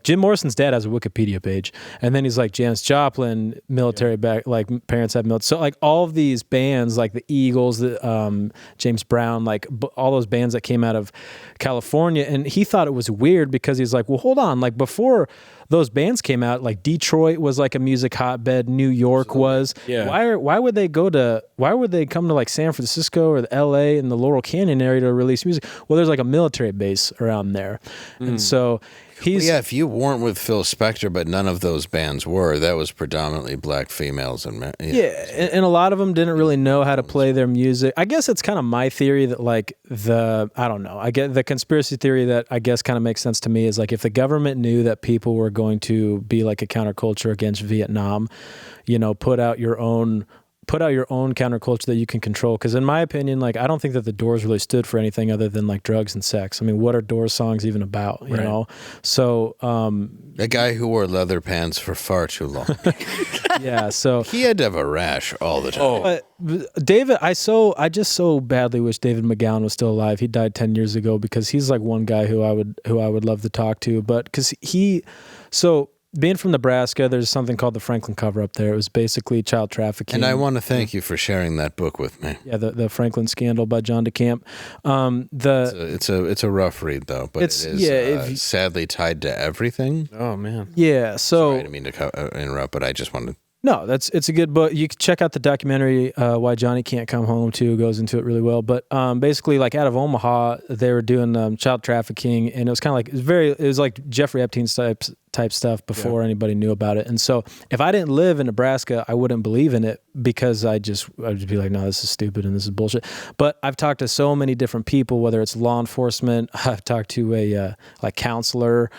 Jim Morrison's dad has a Wikipedia page, and then he's like Janis Joplin, military back, like parents have military. So like all of these bands, like the Eagles, the James Brown, like all those bands that came out of California, and he thought it was weird because he's like, well, hold on, like before those bands came out, like Detroit was like a music hotbed, New York was. Yeah. Why would they come to like San Francisco or the LA and the Laurel Canyon area to release music? Well, there's like a military base around there. And so he's if you weren't with Phil Spector, but none of those bands were, that was predominantly black females and men. And a lot of them didn't really know how to play their music. I guess it's kind of my theory that like I don't know. I get the conspiracy theory that I guess kind of makes sense to me is like if the government knew that people were going to be like a counterculture against Vietnam, put out your own counterculture that you can control. Because in my opinion, like I don't think that the Doors really stood for anything other than like drugs and sex. I mean, what are Doors songs even about? You know? So a guy who wore leather pants for far too long. yeah. So he had to have a rash all the time. But David, I just so badly wish David McGowan was still alive. He died 10 years ago because he's like one guy who I would love to talk to. But because being from Nebraska, there's something called the Franklin cover-up there. It was basically child trafficking. And I want to thank you for sharing that book with me. Yeah, the Franklin Scandal by John DeCamp. It's a rough read, though, but it is sadly tied to everything. Oh, man. Yeah, so... Sorry, I didn't mean to interrupt, but I just wanted... No, it's a good book. You can check out the documentary, Why Johnny Can't Come Home, too. It goes into it really well. But basically, like out of Omaha, they were doing child trafficking, and it was kind of like, it was like Jeffrey Epstein's type stuff before anybody knew about it. And so if I didn't live in Nebraska, I wouldn't believe in it because I'd just be like, no, this is stupid and this is bullshit. But I've talked to so many different people, whether it's law enforcement, I've talked to a like counselor,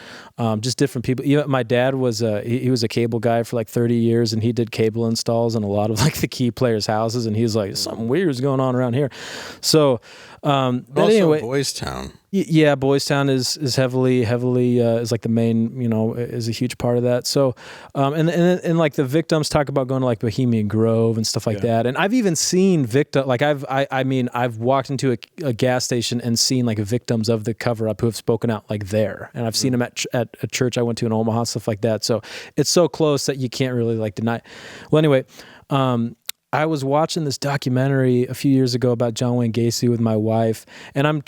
just different people. Even my dad was he was a cable guy for like 30 years, and he did cable installs in a lot of like the key players' houses, and he's like, something weird is going on around here. So but also anyway, Boys Town. Yeah, Boys Town is heavily is like the main, is a huge part of that. So, and like the victims talk about going to like Bohemian Grove and stuff like that. And I've even seen like I've walked into a gas station and seen like victims of the cover up who have spoken out like there. And I've seen them at a church I went to in Omaha, stuff like that. So it's so close that you can't really like deny. Well, anyway, I was watching this documentary a few years ago about John Wayne Gacy with my wife, and I'm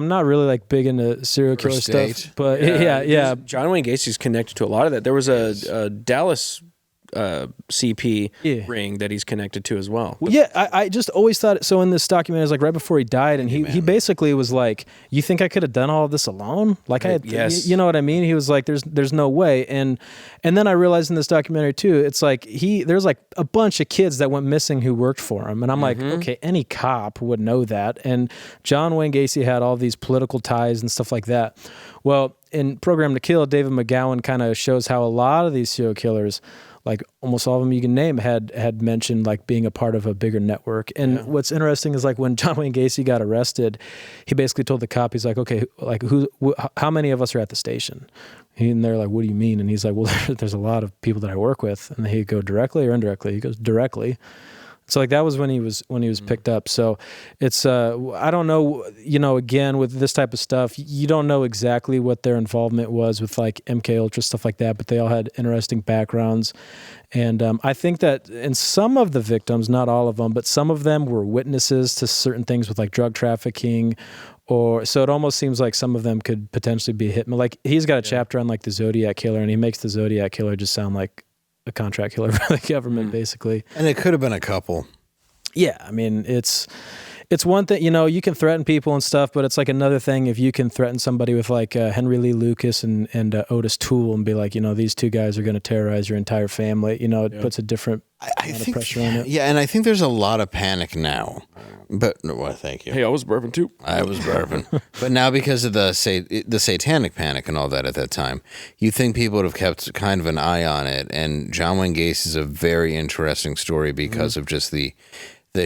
not really like big into serial killer stuff, but yeah. John Wayne Gacy's connected to a lot of that. There was a Dallas CP ring that he's connected to as well. Yeah, I just always thought so. In this documentary, it was like right before he died, and he basically was like, "You think I could have done all of this alone? Like yes. You know what I mean?" He was like, "There's no way." And then I realized in this documentary too, it's like there's like a bunch of kids that went missing who worked for him, and I'm like, okay, any cop would know that. And John Wayne Gacy had all these political ties and stuff like that. Well, in Program to Kill, David McGowan kind of shows how a lot of these serial killers, like almost all of them you can name, had mentioned like being a part of a bigger network. And what's interesting is like when John Wayne Gacy got arrested, he basically told the cop, he's like, okay, like how many of us are at the station? And they're like, what do you mean? And he's like, well, there's a lot of people that I work with. And he'd go directly or indirectly. He goes directly. So like that was when he was picked up. So it's I don't know, again with this type of stuff, you don't know exactly what their involvement was with like MKUltra stuff like that, but they all had interesting backgrounds. And I think that in some of the victims, not all of them, but some of them were witnesses to certain things with like drug trafficking, so it almost seems like some of them could potentially be hitmen. Like he's got a chapter on like the Zodiac Killer, and he makes the Zodiac Killer just sound like a contract killer for the government, basically. And it could have been a couple. Yeah, I mean, it's one thing, you can threaten people and stuff, but it's like another thing if you can threaten somebody with like Henry Lee Lucas and Otis Toole and be like, these two guys are going to terrorize your entire family. It puts a different amount of pressure on it. Yeah, and I think there's a lot of panic now. But well, thank you. Hey, I was bourbon too. I was bourbon. But now because of the satanic panic and all that at that time, you think people would have kept kind of an eye on it. And John Wayne Gacy is a very interesting story because of just the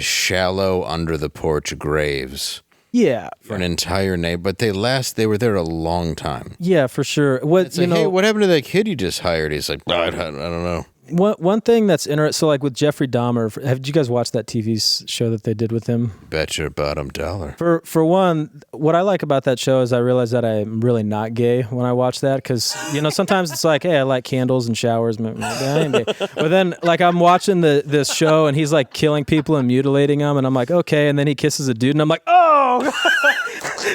shallow under the porch graves. Yeah. For an entire neighborhood. But they were there a long time. Yeah, for sure. Hey, what happened to that kid you just hired? He's like, I don't know. One thing that's interesting, so like with Jeffrey Dahmer, have you guys watched that TV show that they did with him? Bet your bottom dollar. For one, what I like about that show is I realize that I'm really not gay when I watch that, because sometimes it's like, hey, I like candles and showers, but I ain't gay. But then like I'm watching this show and he's like killing people and mutilating them, and I'm like, okay, and then he kisses a dude and I'm like, oh,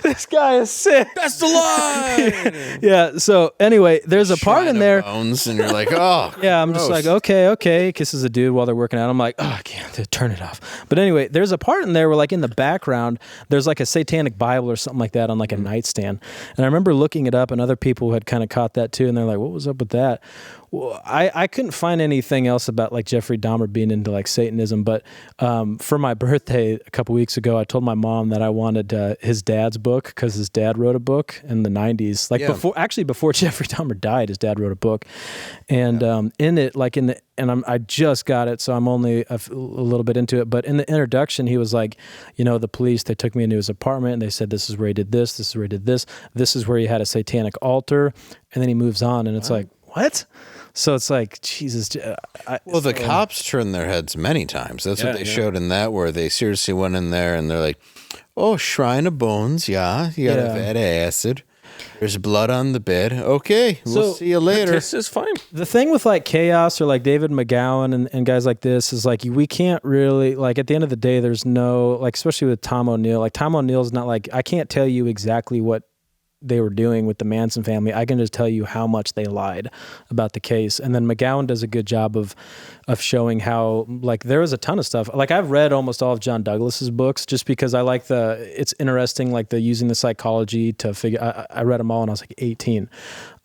this guy is sick. That's the line. Yeah. So anyway, there's a part in there. Bones, and you're like, oh. Yeah, I'm just like, okay. Kisses a dude while they're working out. I'm like, oh, I can't turn it off. But anyway, there's a part in there where like in the background, there's like a satanic Bible or something like that on like a nightstand. And I remember looking it up, and other people had kind of caught that too. And they're like, what was up with that? Well, I couldn't find anything else about like Jeffrey Dahmer being into like Satanism, but for my birthday a couple weeks ago, I told my mom that I wanted his dad's book, because his dad wrote a book in the 90s, like before Jeffrey Dahmer died. His dad wrote a book, and in it, like I just got it, so I'm only a little bit into it. But in the introduction, he was like, the police, they took me into his apartment and they said, this is where he did this, this is where he did this, this is where he had a satanic altar, and then he moves on, and it's like, what? So it's like, Jesus. The cops turned their heads many times. That's what they showed in that, where they seriously went in there and they're like, oh, shrine of bones. Yeah, you got a bad acid. There's blood on the bed. Okay, we'll see you later. This is fine. The thing with like Chaos or like David McGowan and guys like this is like, we can't really, like at the end of the day, there's no, like, especially with Tom O'Neill, like Tom O'Neill's not like, I can't tell you exactly what they were doing with the Manson family. I can just tell you how much they lied about the case. And then McGowan does a good job of showing how, like, there was a ton of stuff. Like, I've read almost all of John Douglas's books just because I like it's interesting, like the using the psychology to figure, I read them all when I was like 18.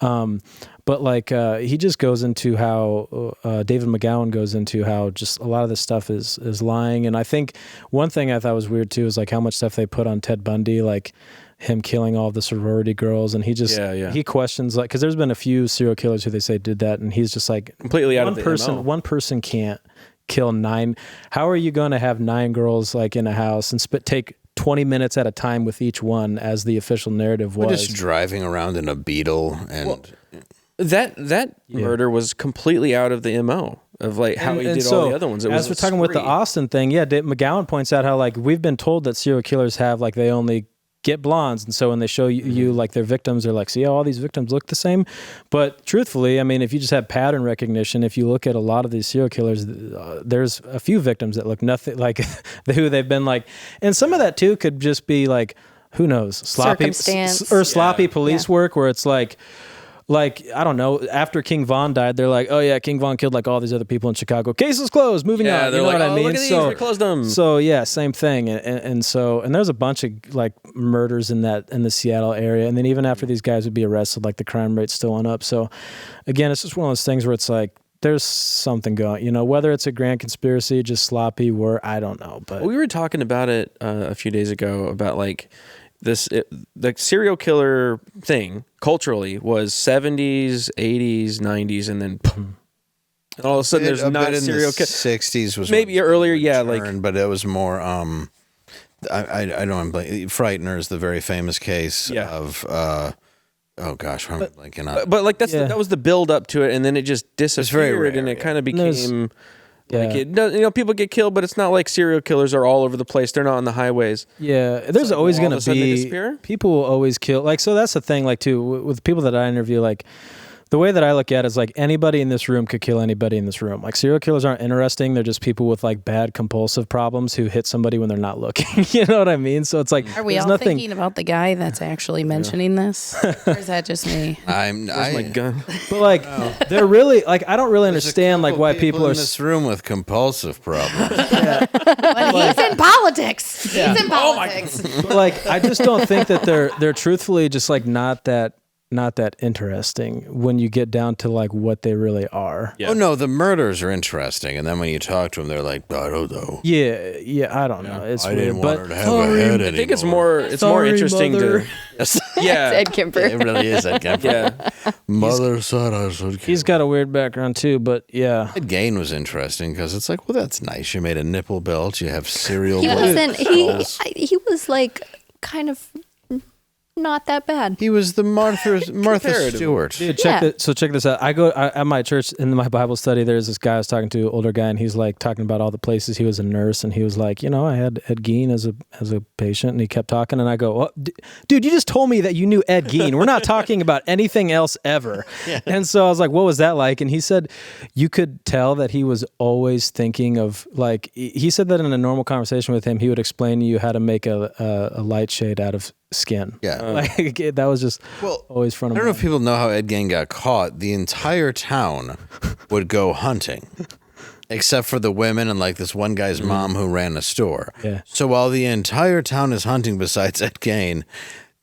But like, he just goes into how, David McGowan goes into how just a lot of this stuff is lying. And I think one thing I thought was weird too is like how much stuff they put on Ted Bundy, like him killing all the sorority girls, and he just he questions, like, because there's been a few serial killers who they say did that, and he's just like, completely out of the MO. One person can't kill 9. How are you going to have 9 girls like in a house and take 20 minutes at a time with each one, as the official narrative was? Just driving around in a Beetle and that murder was completely out of the MO of like how he did all the other ones. As we're talking with the Austin thing, McGowan points out how like we've been told that serial killers have like they only get blondes, and so when they show you like their victims, they're like, see how all these victims look the same. But truthfully, I mean, if you just have pattern recognition, if you look at a lot of these serial killers, there's a few victims that look nothing like who they've been like, and some of that too could just be like, who knows, sloppy police work, where it's like I don't know, after King Von died, they're like, oh yeah, King Von killed like all these other people in Chicago. Case is closed. Moving on. They're you know like, what I mean? Look at these, we closed them. So yeah, same thing. And there's a bunch of like murders in the Seattle area. And then even after these guys would be arrested, like the crime rate's still went up. So again, it's just one of those things where it's like, there's something going, whether it's a grand conspiracy, just sloppy work, I don't know. But we were talking about it a few days ago about like, the serial killer thing culturally was 70s, 80s, 90s, and then all of a sudden there's not a serial killer. 60s was maybe earlier, but it was more. I don't know. Frightener is the very famous case of. Oh gosh, I'm blanking on. But like that was the build up to it, and then it just disappeared, very rare, and it kind of became. People get killed, but it's not like serial killers are all over the place. They're not on the highways. Yeah, there's always going to be people will always kill. Like, so that's the thing. Like, too, with people that I interview, like the way that I look at it is like anybody in this room could kill anybody in this room. Like, serial killers aren't interesting. They're just people with like bad compulsive problems who hit somebody when they're not looking. You know what I mean? So it's like, are we all thinking about the guy that's actually mentioning this? Or is that just me? Where's my gun? But like, they're really like, I don't really understand like why people are in this room with compulsive problems. He's in politics. He's in politics. But like, I just don't think that they're truthfully just like not that interesting when you get down to like what they really are. Yeah. Oh no, the murders are interesting, and then when you talk to them, they're like, I don't know. Yeah, I don't know. It's I weird, didn't want her to have a head anymore. I think it's more interesting mother. to. Yeah, Ed Kemper. It really is Ed Kemper. Yeah, Mother said I should kill. He's got a weird background too, but yeah. Gein was interesting because it's like, well, that's nice. You made a nipple belt. You have cereal. He was like kind of not that bad. He was the Martha Stewart. Dude, Yeah. check this out. At my church in my Bible study. There's this guy I was talking to, older guy, and he's like talking about all the places he was a nurse, and he was like, I had Ed Gein as a patient, and he kept talking, and I go, well, dude, you just told me that you knew Ed Gein. We're not talking about anything else ever. Yeah. And so I was like, what was that like? And he said, you could tell that he was always thinking of like. He said that in a normal conversation with him, he would explain to you how to make a light shade out of skin. Yeah. Like that was just always front of I don't know mind. if people know how Ed Gein got caught. The entire town would go hunting, except for the women and like this one guy's mom who ran a store. Yeah. So while the entire town is hunting besides Ed Gein,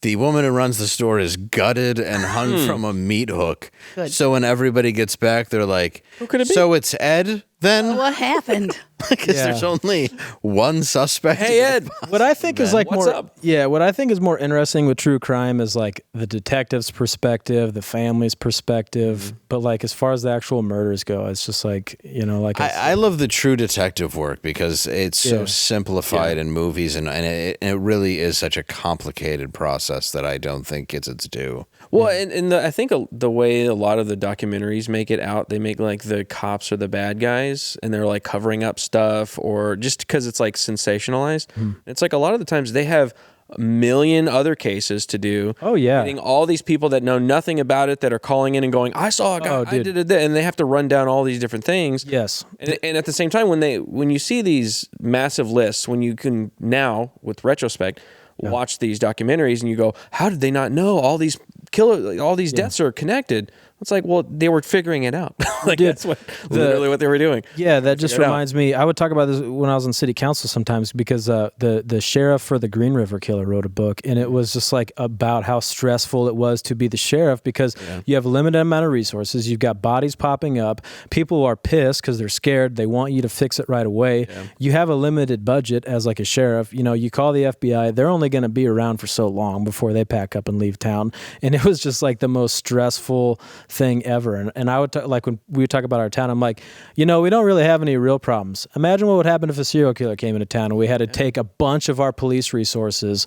the woman who runs the store is gutted and hung from a meat hook. Good. So when everybody gets back, they're like, Who could it be? so it's Ed then? What happened? Because Yeah. there's only one suspect. Hey, Ed. What I think is like What's more, up? what I think is more interesting with true crime is like the detective's perspective, the family's perspective, but like as far as the actual murders go, it's just like like I love the true detective work because it's so Yeah. simplified in movies, and it really is such a complicated process that I don't think gets its due. Well, and I think the way a lot of the documentaries make it out, they make like the cops are the bad guys and they're like covering up stuff, or just because it's like sensationalized. It's like a lot of the times they have a million other cases to do. Oh, yeah. Getting all these people that know nothing about it that are calling in and going, I saw a guy, Oh, I dude. did it, and they have to run down all these different things. yes. And at the same time, when you see these massive lists, when you can now with retrospect watch these documentaries and you go, how did they not know all these deaths are connected? It's like, well, they were figuring it out. Like Dude, that's literally what they were doing. Yeah, that just Figure it out. reminds me. I would talk about this when I was in city council sometimes because the sheriff for the Green River killer wrote a book, and it was just like about how stressful it was to be the sheriff because you have a limited amount of resources. You've got bodies popping up. People are pissed because they're scared. They want you to fix it right away. Yeah. You have a limited budget as like a sheriff. You call the FBI. They're only going to be around for so long before they pack up and leave town. And it was just like the most stressful thing ever. And I would like when we would talk about our town, I'm like, we don't really have any real problems. Imagine what would happen if a serial killer came into town and we had to take a bunch of our police resources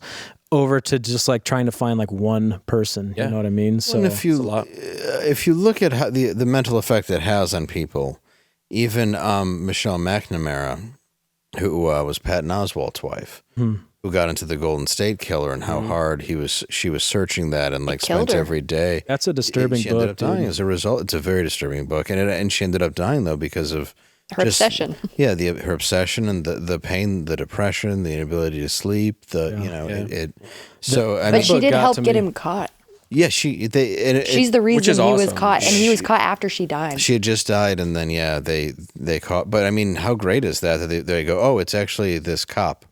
over to just like trying to find like one person. You know what I mean? So And if you look at how the mental effect it has on people, even Michelle McNamara, who was Patton Oswalt's wife, who got into the Golden State Killer and how hard she was searching that and like killed spent her. every day. That's a disturbing She ended book, up dying dude. as a result. It's a very disturbing book, and she ended up dying though because of Her obsession. Yeah, her obsession and the pain, the depression, the inability to sleep. So I mean, But she did got help to get me. him caught. yeah, She's the reason is he was awesome. caught, and he was caught after she died. She had just died, and then they caught. But I mean, how great is that they go, oh, it's actually this cop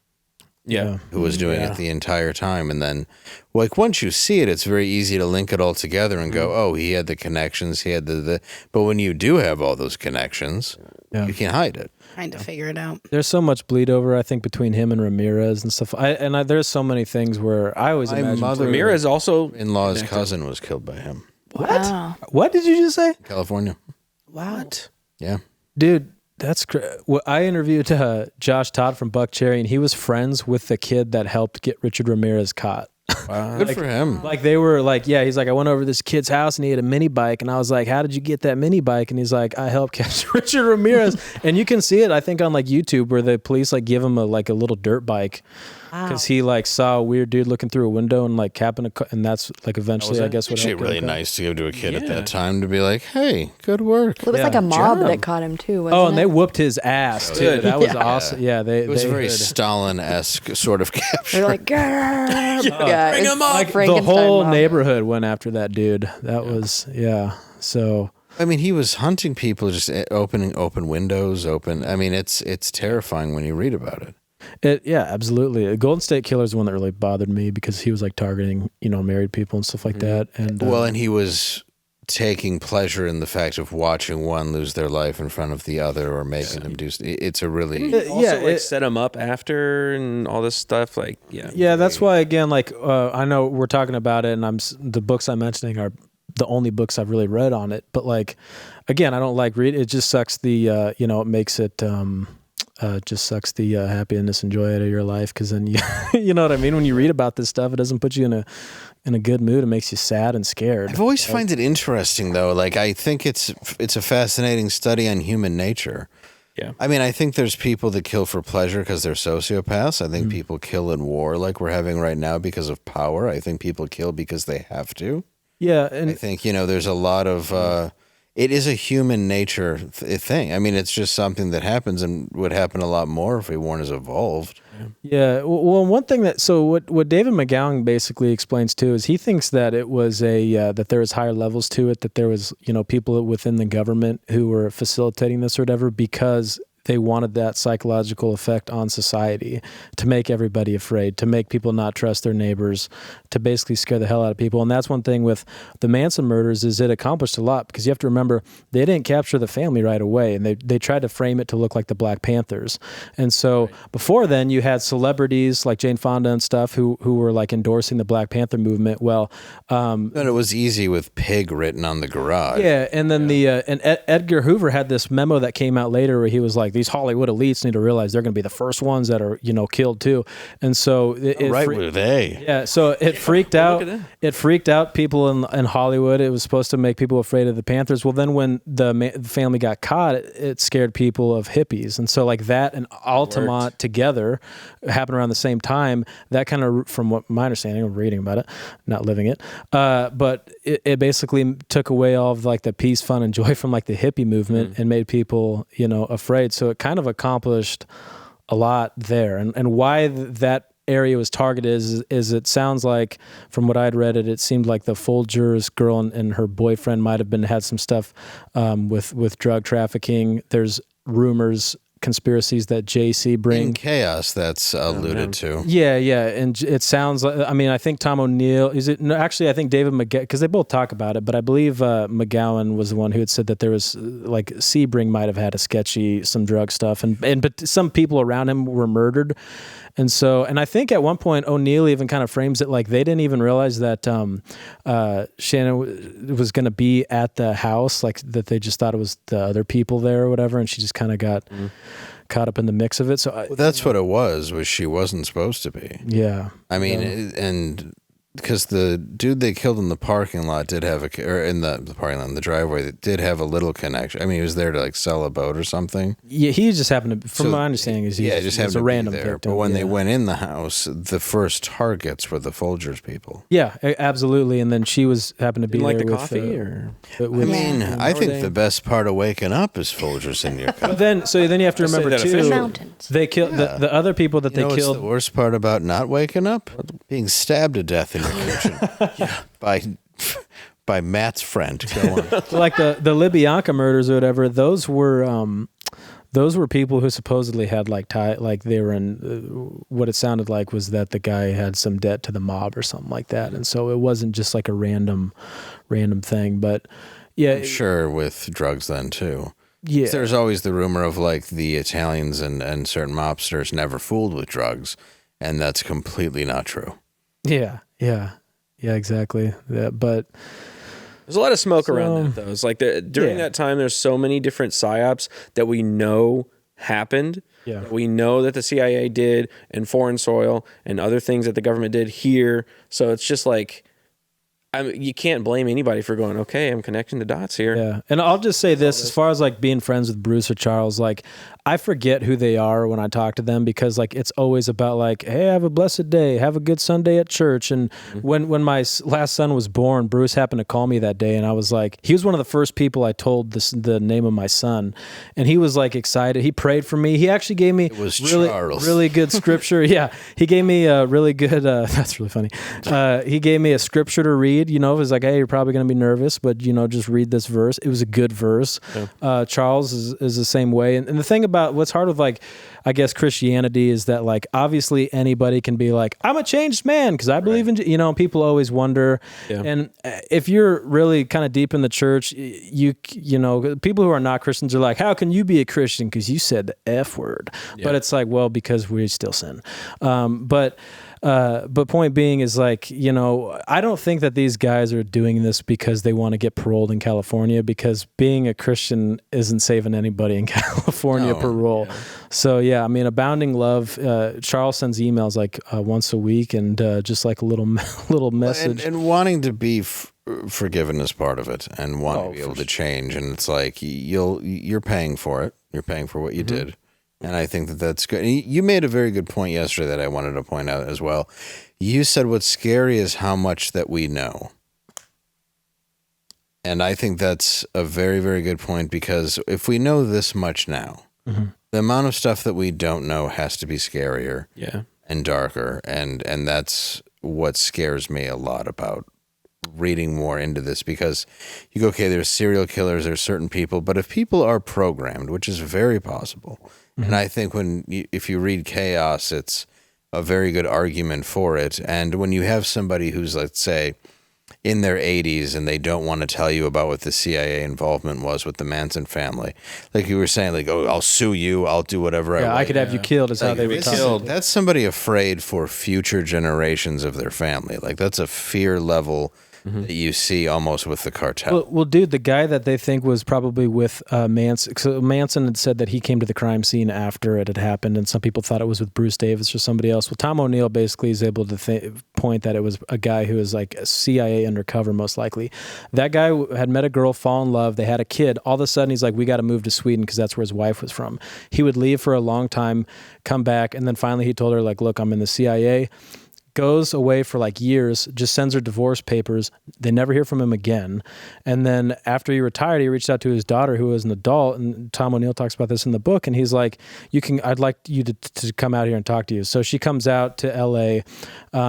Yeah. who was doing it the entire time, and then like once you see it, it's very easy to link it all together and go, oh, he had the connections, he had the. But when you do have all those connections, you can't hide it. Trying to figure it out. There's so much bleed over, I think, between him and Ramirez and stuff. There's so many things where I always My imagine mother- Ramirez also In-law's cousin was killed by him. Wow. What did you just say? California. What? Yeah. Dude, that's well, I interviewed Josh Todd from Buck Cherry, and he was friends with the kid that helped get Richard Ramirez caught. Good for him. Like they were like, yeah, he's like, I went over to this kid's house and he had a mini bike, and I was like, how did you get that mini bike? And he's like, I helped catch Richard Ramirez. And you can see it, I think, on like YouTube where the police like give him a little dirt bike because he like saw a weird dude looking through a window and like capping and that's like eventually I guess what Actually, helped really him. nice to give to a kid at that time to be like, hey, good work. It was like a mob that caught him too, wasn't Oh, and it? they whooped his ass too. That was awesome. Yeah, It was they a very did. Stalin-esque sort of capture. They're like, yeah, bring him up. Like the whole neighborhood went after that dude. That was So I mean, he was hunting people, just opening open windows, I mean, it's terrifying when you read about it. Absolutely. The Golden State Killer is the one that really bothered me because he was like targeting, married people and stuff like that. And And he was taking pleasure in the fact of watching one lose their life in front of the other or making them do. It's a really also set him up after and all this stuff. Like, yeah, that's why again, like I know we're talking about it, and the books I'm mentioning are the only books I've really read on it. But like, again, I don't like read. It just sucks. It makes it. just sucks the happiness and joy out of your life. Because then you, you know what I mean. When you read about this stuff, it doesn't put you in a good mood. It makes you sad and scared. I've always find it interesting though. Like I think it's a fascinating study on human nature. Yeah. I mean, I think there's people that kill for pleasure because they're sociopaths. I think people kill in war like we're having right now because of power. I think people kill because they have to. Yeah, and I think, there's a lot of, it is a human nature thing. I mean, it's just something that happens and would happen a lot more if we weren't as evolved. yeah. Well, one thing what David McGowan basically explains too is he thinks that it was that there was higher levels to it, that there was, people within the government who were facilitating this or whatever because they wanted that psychological effect on society to make everybody afraid, to make people not trust their neighbors, to basically scare the hell out of people. And that's one thing with the Manson murders is it accomplished a lot because you have to remember they didn't capture the family right away, and they tried to frame it to look like the Black Panthers. And so before then you had celebrities like Jane Fonda and stuff who were like endorsing the Black Panther movement. Well, and it was easy with pig written on the garage. yeah, and then Edgar Hoover had this memo that came out later where he was like, these Hollywood elites need to realize they're going to be the first ones that are, killed too. And so were they? Yeah, so it freaked out. It freaked out people in Hollywood. It was supposed to make people afraid of the Panthers. Well, then when the family got caught, it scared people of hippies. And so like that and Altamont together happened around the same time. That kind of, from what my understanding of reading about it, not living it, but it basically took away all of like the peace, fun, and joy from like the hippie movement and made people, afraid. So it kind of accomplished a lot there. And why that area was targeted is it sounds like, from what I'd read it seemed like the Folgers girl and her boyfriend might have had some stuff with drug trafficking. There's rumors, conspiracies that JC bring In Chaos, that's alluded to. Yeah, and it sounds like, I think Tom O'Neill, actually I think David McGowan, because they both talk about it, but I believe McGowan was the one who had said that there was, like, Sebring might have had some drug stuff, but some people around him were murdered. And so, and I think at one point O'Neill even kind of frames it like they didn't even realize that Shannon was going to be at the house, like that they just thought it was the other people there or whatever, and she just kind of got caught up in the mix of it. So that's what it was she wasn't supposed to be. Yeah. I mean, and because the dude they killed in the parking lot did have in the parking lot, in the driveway, that did have a little connection. I mean, he was there to like sell a boat or something. Yeah, he just happened to, from my understanding, is just happened a to random be there. victim. But when they went in the house, the first targets were the Folgers people. Yeah, absolutely. And then she happened to be like there the with coffee, I think the best part of waking up is Folgers in your cup. But then you have to remember too, mountains. They killed the other people that they What's killed. the worst part about not waking up? Being stabbed to death in your kitchen. By Matt's friend. Go on. Like the Libyanka murders or whatever. Those were people who supposedly had like they were in what it sounded like was that the guy had some debt to the mob or something like that, and so it wasn't just like a random thing. But yeah, I'm sure with drugs then too. Yeah, there's always the rumor of like the Italians and certain mobsters never fooled with drugs, and that's completely not true. Yeah, exactly. Yeah, but there's a lot of smoke around that, though. It's like during that time, there's so many different psyops that we know happened. Yeah. That we know that the CIA did in foreign soil and other things that the government did here. So it's just like, you can't blame anybody for going, okay, I'm connecting the dots here. Yeah. And I'll just say this, as far as like being friends with Bruce or Charles, like I forget who they are when I talk to them because like it's always about like, hey, have a blessed day, have a good Sunday at church. And when my last son was born, Bruce happened to call me that day, and I was like, he was one of the first people I told the name of my son, and he was like excited. He prayed for me. He actually gave me really good scripture. Yeah, he gave me a really good. That's really funny. He gave me a scripture to read. It was like, hey, you're probably going to be nervous, but just read this verse. It was a good verse. Yeah. Charles is the same way, and the thing about what's hard with like, I guess Christianity is that like obviously anybody can be like, I'm a changed man because I believe in, people always wonder. Yeah. And if you're really kind of deep in the church, you people who are not Christians are like, how can you be a Christian? Because you said the F word. Yeah. But it's like, well, because we still sin. But point being is like, I don't think that these guys are doing this because they want to get paroled in California, because being a Christian isn't saving anybody in California. No. proper role. Yeah. So yeah, I mean, abounding love. Charles sends emails like once a week, and just like a little message, and wanting to be forgiven is part of it, and wanting to be able to change. And it's like you're paying for it. You're paying for what you did. And I think that's good. You made a very good point yesterday that I wanted to point out as well. You said what's scary is how much that we know. And I think that's a very, very good point, because if we know this much now, the amount of stuff that we don't know has to be scarier and darker. And that's what scares me a lot about reading more into this, because you go, okay, there's serial killers, there's certain people, but if people are programmed, which is very possible, and I think if you read Chaos, it's a very good argument for it. And when you have somebody who's, let's say, in their 80s and they don't want to tell you about what the CIA involvement was with the Manson family, like you were saying, like, oh, I'll sue you, I'll do whatever I want. I could have you killed is how they were talking. That's somebody afraid for future generations of their family. Like, that's a fear level that you see almost with the cartel. Well, dude, the guy that they think was probably with Manson, so Manson had said that he came to the crime scene after it had happened, and some people thought it was with Bruce Davis or somebody else. Well, Tom O'Neill basically is able to point that it was a guy who was like a CIA undercover, most likely. That guy had met a girl, fall in love, they had a kid. All of a sudden, he's like, we got to move to Sweden because that's where his wife was from. He would leave for a long time, come back, and then finally he told her, like, look, I'm in the CIA. Goes away for like years, just sends her divorce papers. They never hear from him again. And then after he retired, he reached out to his daughter, who was an adult. And Tom O'Neill talks about this in the book. And he's like, I'd like you to come out here and talk to you. So she comes out to LA.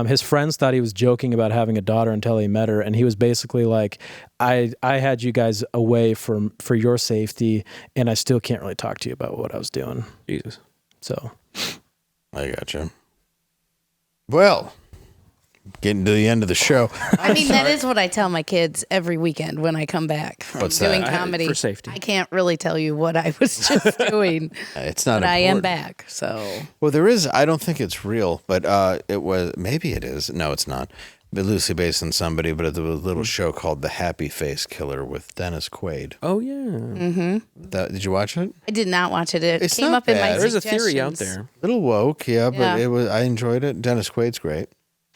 His friends thought he was joking about having a daughter until he met her. And he was basically like, I had you guys away for your safety, and I still can't really talk to you about what I was doing. Jesus. So I gotcha. Well, getting to the end of the show. I mean, that is what I tell my kids every weekend when I come back from doing comedy. For safety. I can't really tell you what I was just doing. It's not but important. I am back, so. Well, there is, I don't think it's real, but it was, maybe it is. No, it's not. But loosely based on somebody, but there was a little show called The Happy Face Killer with Dennis Quaid. Oh, yeah. Did you watch it? I did not watch it. It It's came not up in my bad. There's a theory out there. A little woke, yeah, but Yeah. it was. I enjoyed it. Dennis Quaid's great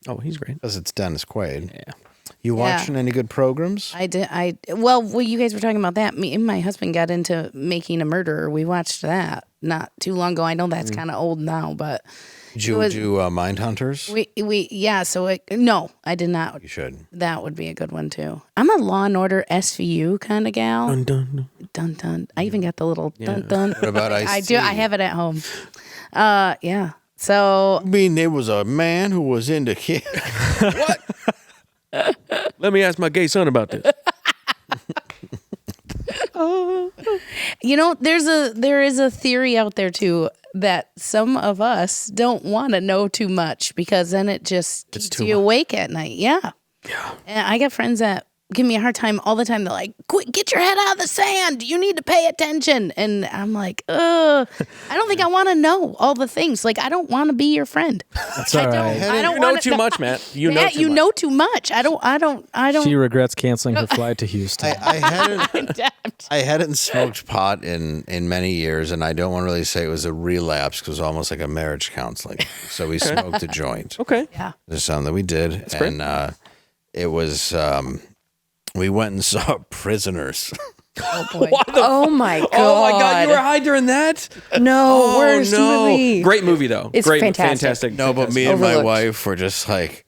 Oh, he's great. because it's Dennis Quaid. Yeah. You watching any good programs? I did. Well, you guys were talking about that. Me and my husband got into Making a Murderer. We watched that not too long ago. I know that's kind of old now, but Did you do Mindhunters? yeah. So no, I did not. You should. That would be a good one too. I'm a Law and Order SVU kind of gal. Dun, dun. Dun dun. I even got the little dun dun. What about I do. I have it at home. Yeah. So I mean, there was a man who was into kids. What? Let me ask my gay son about this. you know, there is a theory out there too that some of us don't want to know too much because then it just keeps you awake at night. Yeah. Yeah. And I got friends that give me a hard time all the time. They're like, "Quit, get your head out of the sand. You need to pay attention." And I'm like, I don't think I want to know all the things. Like, I don't want to be your friend. that's all right. I don't You know want too much, Matt. You Matt, know too much. I don't. She regrets canceling her flight to Houston. I hadn't smoked pot in many years, and I don't want to really say it was a relapse because it was almost like a marriage counseling. So we smoked a joint. Okay. Yeah. There's something that we did, and it was we went and saw Prisoners. Oh boy. Oh my god! Oh my God! You were high during that? No, worst no. movie. Great movie though. It's great, fantastic. No, but me and my Overlooked. wife were just like,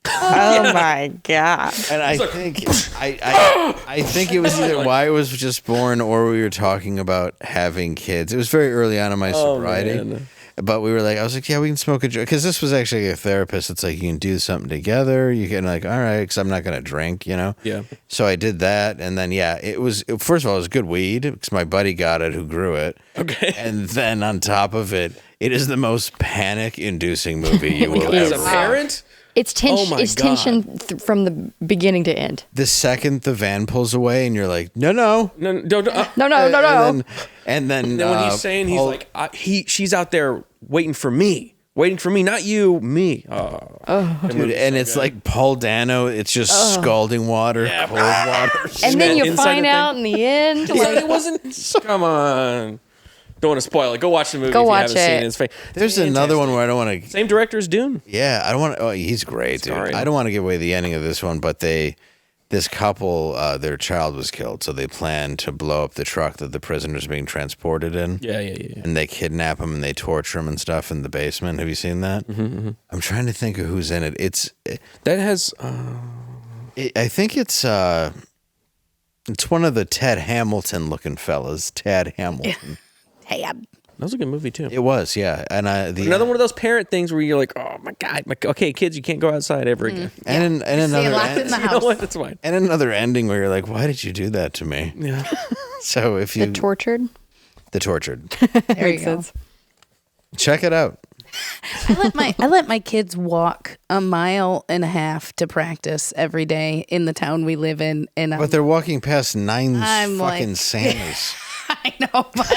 Oh my god! and I think I think it was either why I was just born or we were talking about having kids. It was very early on in my sobriety. man. But we were like, I was like, yeah, we can smoke a joint. Because this was actually a therapist. It's like, you can do something together. You can like, all right, because I'm not going to drink, you know? Yeah. So I did that. And then, yeah, first of all, it was good weed because my buddy got it who grew it. Okay. And then on top of it, it is the most panic-inducing movie you will As a ever. parent? It's tension. Oh my It's God. tension from the beginning to end. The second the van pulls away and you're like, no. No, don't. No. And then when he's saying, he's like, she's out there waiting for me, not you, me. dude, and it's like Paul Dano. It's just scalding water, cold water. And then you Inside find the out in the end, like, it wasn't. Come on. Don't want to spoil it. Go watch the movie Go if you watch haven't seen it. it. It's There's another one where I don't want to. Same director as Dune. Yeah, I don't want to. Oh, he's great, dude. Sorry. I don't want to give away the ending of this one, but this couple, their child was killed, so they plan to blow up the truck that the prisoner's being transported in. Yeah. And they kidnap him and they torture him and stuff in the basement. Have you seen that? Mm-hmm. I'm trying to think of who's in it. That has. I think it's one of the Ted Hamilton looking fellas. Ted Hamilton. Tad. That was a good movie too. It was, yeah. And Another one of those parent things where you're like, oh my god, okay, kids, you can't go outside ever again. and another locked in the You know house. what? That's fine. and another ending where you're like, why did you do that to me? Yeah. So if you The tortured. the tortured, There you go. check it out. I let my kids walk 1.5 miles to practice every day in the town we live in, and But they're walking past 9 I'm fucking like- Santas. I know. But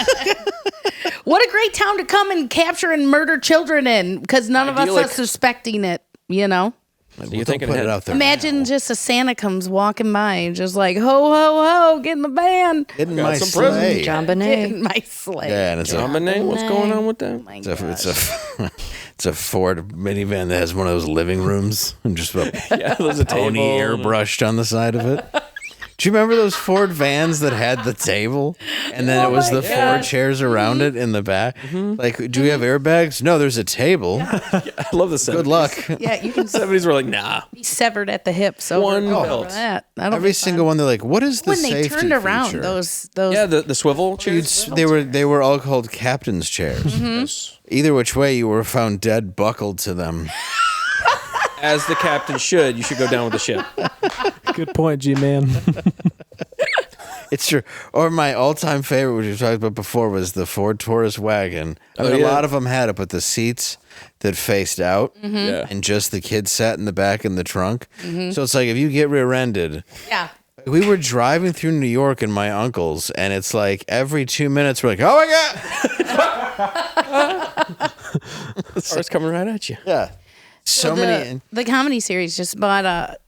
what a great town to come and capture and murder children in, because none of us Idyllic. are suspecting it. You know. You're Don't thinking put ahead. it out there. Imagine just a Santa comes walking by and just like, ho, ho, ho, get in the van. Get in Got my some sleigh. presents. John Get Bonet. in my sleigh. Yeah, and it's John a, Bonet, what's going on with that? Oh my it's a, gosh. it's a Ford minivan that has one of those living rooms and just a Yeah, there's a pony table. airbrushed on the side of it. Do you remember those Ford vans that had the table and then it was the four chairs around it in the back? Like, do we have airbags? No, there's a table. I love the 70s. Good luck. Yeah, you can 70s were like, nah. be severed at the hips over, One over belt. that. That'll Every be single fun. one, they're like, what is the When they safety turned around, feature? those Yeah, the swivel You'd chairs. s- they were all called captain's chairs. Yes. Either which way, you were found dead buckled to them. As the captain should, you should go down with the ship. Good point, G-Man. It's true. Or my all-time favorite, which we talked about before, was the Ford Taurus wagon. I mean, yeah. a lot of them had it, but the seats that faced out, Yeah. and just the kids sat in the back in the trunk. So it's like if you get rear-ended. Yeah. We were driving through New York and my uncle's, and it's like every 2 minutes we're like, oh my god, Car's coming right at you. yeah. So many. The comedy series just bought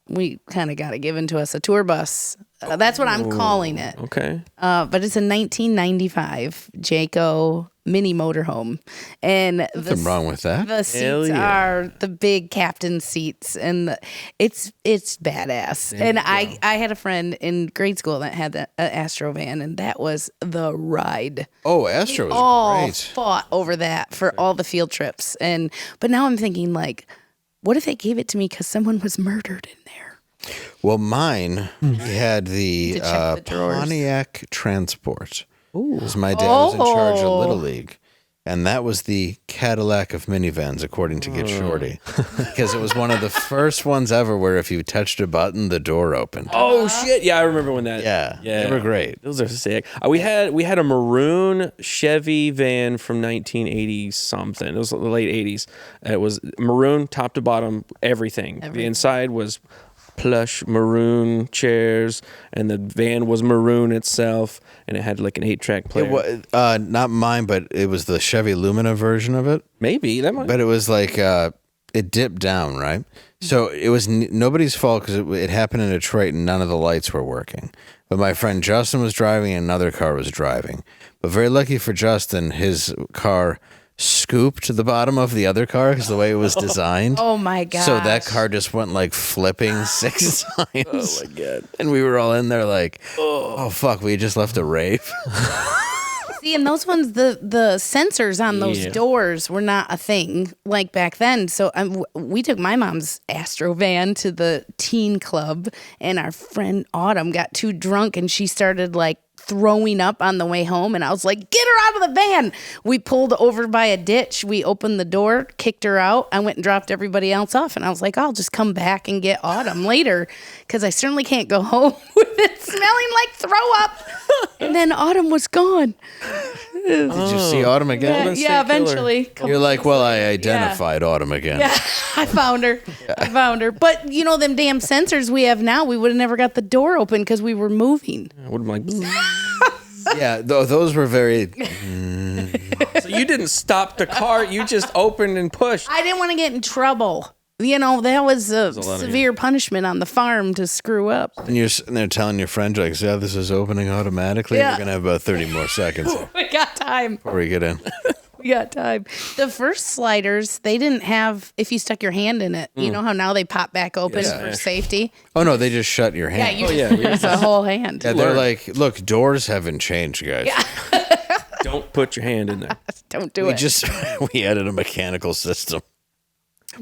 we kind of got it given to us, a tour bus. That's what I'm calling it. Okay. But it's a 1995 Jayco mini motorhome, and Nothing wrong with that. the seats Hell yeah. are the big captain seats, and it's badass. And I had a friend in grade school that had the Astro van, and that was the ride. Oh, Astro was All great. fought over that for all the field trips, but now I'm thinking, like, what if they gave it to me because someone was murdered in there? Well, mine had the, To check the drawers. Pontiac Transport. Because my dad was in charge of Little League. And that was the Cadillac of minivans, according to Get Shorty. Because it was one of the first ones ever where if you touched a button, the door opened. Oh shit! Yeah, I remember when that. Yeah, they were great. Those are sick. We had a maroon Chevy van from 1980 something. It was the late 80s. It was maroon, top to bottom, everything. The inside was plush maroon chairs, and the van was maroon itself, and it had like an 8-track player. It was, not mine, but it was the Chevy Lumina version of it. Maybe that might. But it was like it dipped down, right? So it was nobody's fault because it happened in Detroit and none of the lights were working. But my friend Justin was driving and another car was driving. But very lucky for Justin, his car scooped the bottom of the other car because the way it was designed. Oh my god! So that car just went like flipping 6 times. Oh my god! And we were all in there like, oh fuck, we just left a rave. See, and those ones, the sensors on those Yeah. doors were not a thing like back then. So we took my mom's Astro van to the teen club, and our friend Autumn got too drunk, and she started like throwing up on the way home, and I was like, get her out of the van. We pulled over by a ditch. We opened the door, kicked her out. I went and dropped everybody else off, and I was like, I'll just come back and get Autumn later because I certainly can't go home with it smelling like throw up. And then Autumn was gone. Did you see Autumn again? Golden State Yeah, Killer. eventually. You're like, well, I identified Autumn again. Yeah, I found her. I found her. But you know, them damn sensors we have now, we would have never got the door open because we were moving. I would have been like. Yeah, those were very. So you didn't stop the car. You just opened and pushed. I didn't want to get in trouble. You know, that was a lot of severe punishment on the farm to screw up. And you're sitting there telling your friend, like, yeah, this is opening automatically. Yeah. We're going to have about 30 more seconds We got time. before we get in. We got time. The first sliders, they didn't have, if you stuck your hand in it, you know how now they pop back open for safety? Oh, no, they just shut your Yeah, hand. you yeah, just use the whole hand. Yeah, they're like, look, doors haven't changed, guys. Don't put your hand in there. Don't do We it. we added a mechanical system,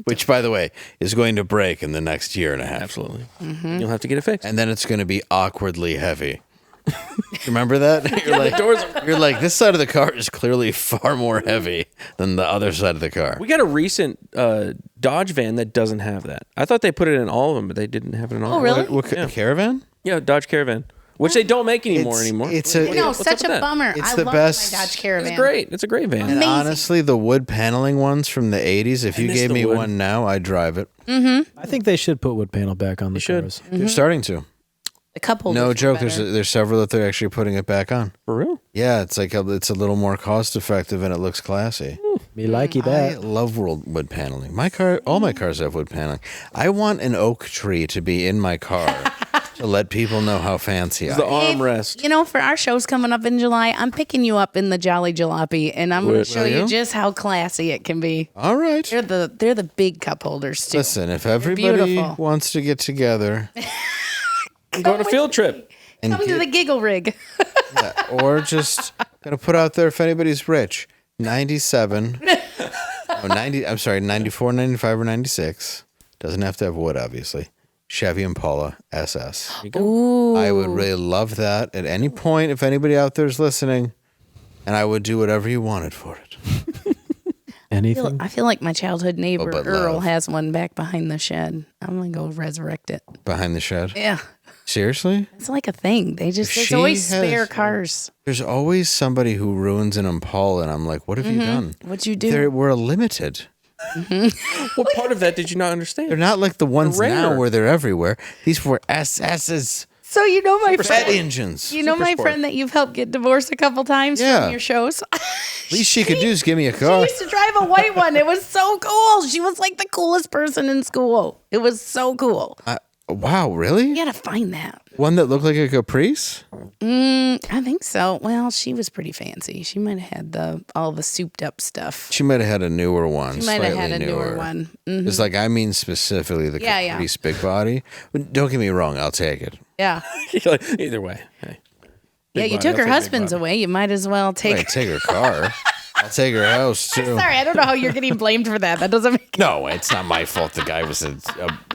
which, by the way, is going to break in the next year and a half. Absolutely. You'll have to get it fixed. And then it's going to be awkwardly heavy. Remember that? You're like, this side of the car is clearly far more heavy than the other side of the car. We got a recent Dodge van that doesn't have that. I thought they put it in all of them, but they didn't have it in all. Oh, really? What caravan? Yeah, Dodge Caravan, which they don't make anymore. It's No, What's up such with a that? bummer. It's I the love best. my Dodge Caravan. It's great. It's a great van. And Amazing. honestly, the wood paneling ones from the 80s, if you miss gave the me wood. one now, I'd drive it. I think they should put wood panel back on the should. cars. They're starting to. A couple. No were joke. better. There's several that they're actually putting it back on. For real? Yeah, it's like it's a little more cost effective and it looks classy. Me likey I that. love wood paneling. All my cars have wood paneling. I want an oak tree to be in my car to let people know how fancy I The am. armrest. You know, for our shows coming up in July, I'm picking you up in the Jolly Jalopy, and I'm going to show Will you you? just how classy it can be. All right. They're the big cup holders too. Listen, if everybody beautiful. wants to get together I'm going on a field trip. and Come to the giggle rig. or just gonna put out there if anybody's rich, 97, oh, 90. I'm sorry, 94, 95, or 96. Doesn't have to have wood, obviously. Chevy Impala SS. Ooh. I would really love that at any point if anybody out there is listening, and I would do whatever you wanted for it. Anything? I feel like my childhood neighbor but Earl love. has one back behind the shed. I'm gonna go resurrect it. Behind the shed. Yeah, Seriously? it's like a thing. There's She always has- spare cars. There's always somebody who ruins an Impala, and I'm like, what have you done? What'd you do? We're limited. What part of that did you not They're understand? not like the ones They're now rare. where they're everywhere. These were SS's. So you know my Fat friend. engines. You know Super my sport. friend that you've helped get divorced a couple times Yeah. from your shows. Least she could do is give me a She car. used to drive a white one. It was so cool. She was like the coolest person in school. It was so cool. Wow, really? You gotta find that. One that looked like a Caprice? I think so. Well, she was pretty fancy. She might have had all the souped up stuff. She might have had a newer one. She might have slightly had a newer one. It's like, I mean specifically the Yeah, yeah. Caprice big body. Don't get me wrong, I'll take it. Yeah. Either way. Hey. Yeah, you body, took I'll her take big husband's body. away. You might as well take. I take her car. I'll take her house, too. Sorry, I don't know how you're getting blamed for that. That doesn't make. No, it's not my fault. The guy was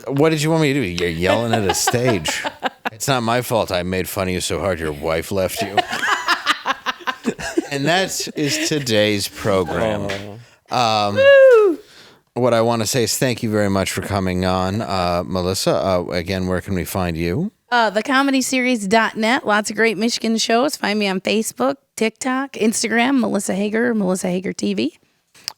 what did you want me to do? You're yelling at a stage. It's not my fault I made fun of you so hard your wife left you. And that is today's program. What I want to say is thank you very much for coming on, Melissa. Again, where can we find you? Thecomedyseries.net. Lots of great Michigan shows. Find me on Facebook, TikTok, Instagram, Melissa Hager TV.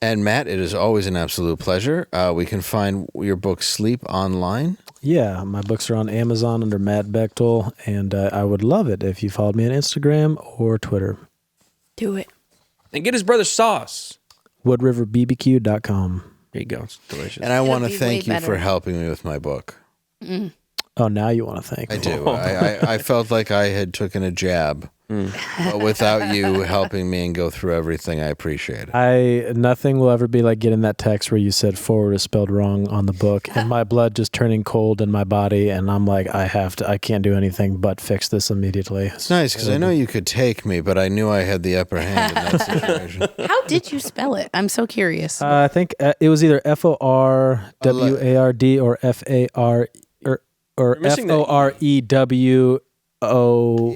And Matt, it is always an absolute pleasure. We can find your book Sleep online. Yeah, my books are on Amazon under Matt Bechtel, and I would love it if you followed me on Instagram or Twitter. Do it. And get his brother sauce. WoodRiverBBQ.com. There you go. It's delicious. And I want to be thank way you for better. helping me with my book. Oh, now you want to thank I me. do. I felt like I had taken a jab. But without you helping me and go through everything, I appreciate it. Nothing will ever be like getting that text where you said forward is spelled wrong on the book, and my blood just turning cold in my body, and I'm like, I can't do anything but fix this immediately. It's nice because I know you could take me, but I knew I had the upper hand in that situation. How did you spell it? I'm so curious. I think it was either FORWARD or FAR or missing the FOREWO.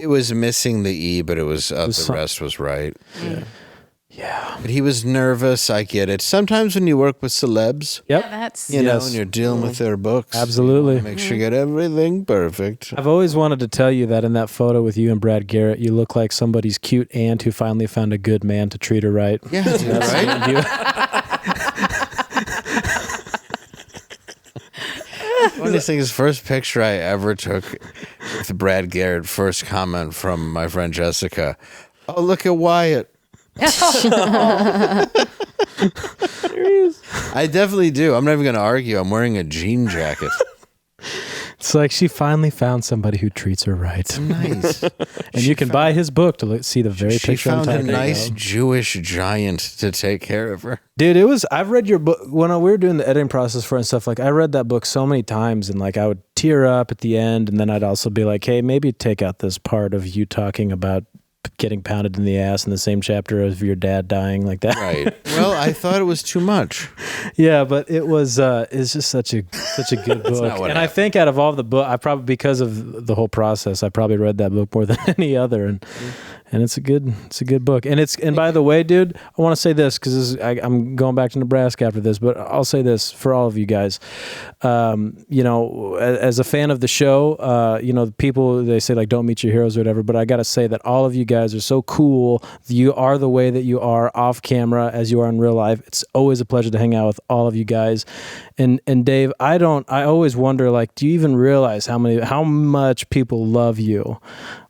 It was missing the E, but it was the some- rest was right. Yeah. But he was nervous. I get it. Sometimes when you work with celebs, Yep. Yeah, that's you know, Yes. and you're dealing with their books, Absolutely. you make sure you get everything perfect. I've always wanted to tell you that in that photo with you and Brad Garrett, you look like somebody's cute aunt who finally found a good man to treat her right. Yeah, dude, right? You- Funniest thing is, first picture I ever took with Brad Garrett, first comment from my friend Jessica. Oh, look at Wyatt. There he is. I definitely do. I'm not even going to argue. I'm wearing a jean jacket. It's like she finally found somebody who treats her right. Nice. And you can buy his book to see the very She picture I'm found a talking nice about. Jewish giant to take care of her. Dude, I've read your book when we were doing the editing process for it and stuff. Like, I read that book so many times, and like I would tear up at the end, and then I'd also be like, hey, maybe take out this part of you talking about getting pounded in the ass in the same chapter of your dad dying like that. Right. Well, I thought it was too much. Yeah, but it was it's just such a good book. not what And I think out of all the book, I probably, because of the whole process, I probably read that book more than any other, and it's a good book. And by the way, dude, I want to say this because I'm going back to Nebraska after this, but I'll say this for all of you guys. As a fan of the show, people, they say like don't meet your heroes or whatever, but I got to say that all of you guys are so cool. You are the way that you are off camera as you are in real life. It's always a pleasure to hang out with all of you guys. And Dave, I always wonder, like, do you even realize how much people love you?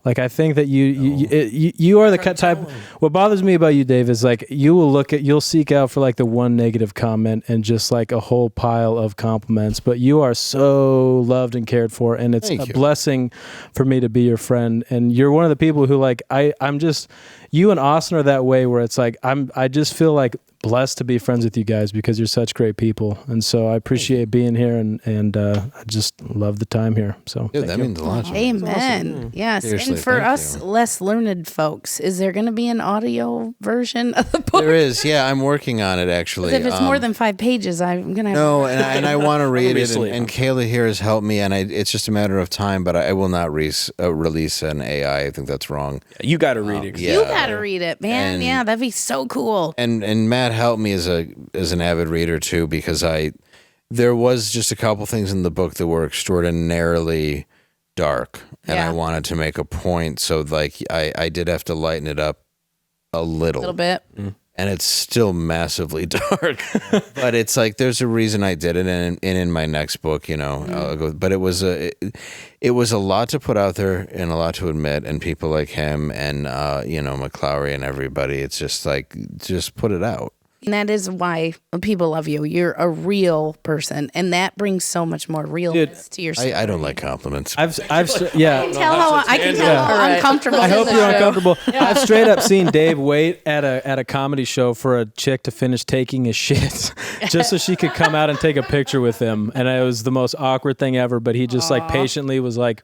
Like, I think that you are the type. What bothers me about you, Dave, is like you'll seek out for like the one negative comment and just like a whole pile of compliments. But you are so loved and cared for, and it's a blessing for me to be your friend. And you're one of the people who, like, I'm just, you and Austin are that way where it's like I just feel like blessed to be friends with you guys because you're such great people. And so I appreciate being here, and I just love the time here. So Dude, that means a lot to me. Amen. Awesome. Yes. Seriously, and for thank us you. less learned folks, is there going to be an audio version of the book? There is. Yeah, I'm working on it, actually. If it's more than 5 pages, I'm going to have No, and I want to read it, Obviously. and Kayla here has helped me, and it's just a matter of time, but I will not release an AI. I think that's wrong. You got to read it. Yeah. You got to read it, man. And- yeah, that'd be so cool. And Matt helped me as an avid reader too, because there was just a couple things in the book that were extraordinarily dark, and I wanted to make a point, so like I did have to lighten it up a little bit. and it's still massively dark. But it's like there's a reason I did it, and in my next book, I'll go. But it was a lot to put out there and a lot to admit, and people like him and McClowry and everybody. It's just like just put it out. And that is why people love you. You're a real person, and that brings so much more realness to your story. I don't like compliments. I can I can tell how uncomfortable. I it hope is. you're uncomfortable. I've straight up seen Dave wait at a comedy show for a chick to finish taking his shit just so she could come out and take a picture with him. And it was the most awkward thing ever, but he just like patiently was like,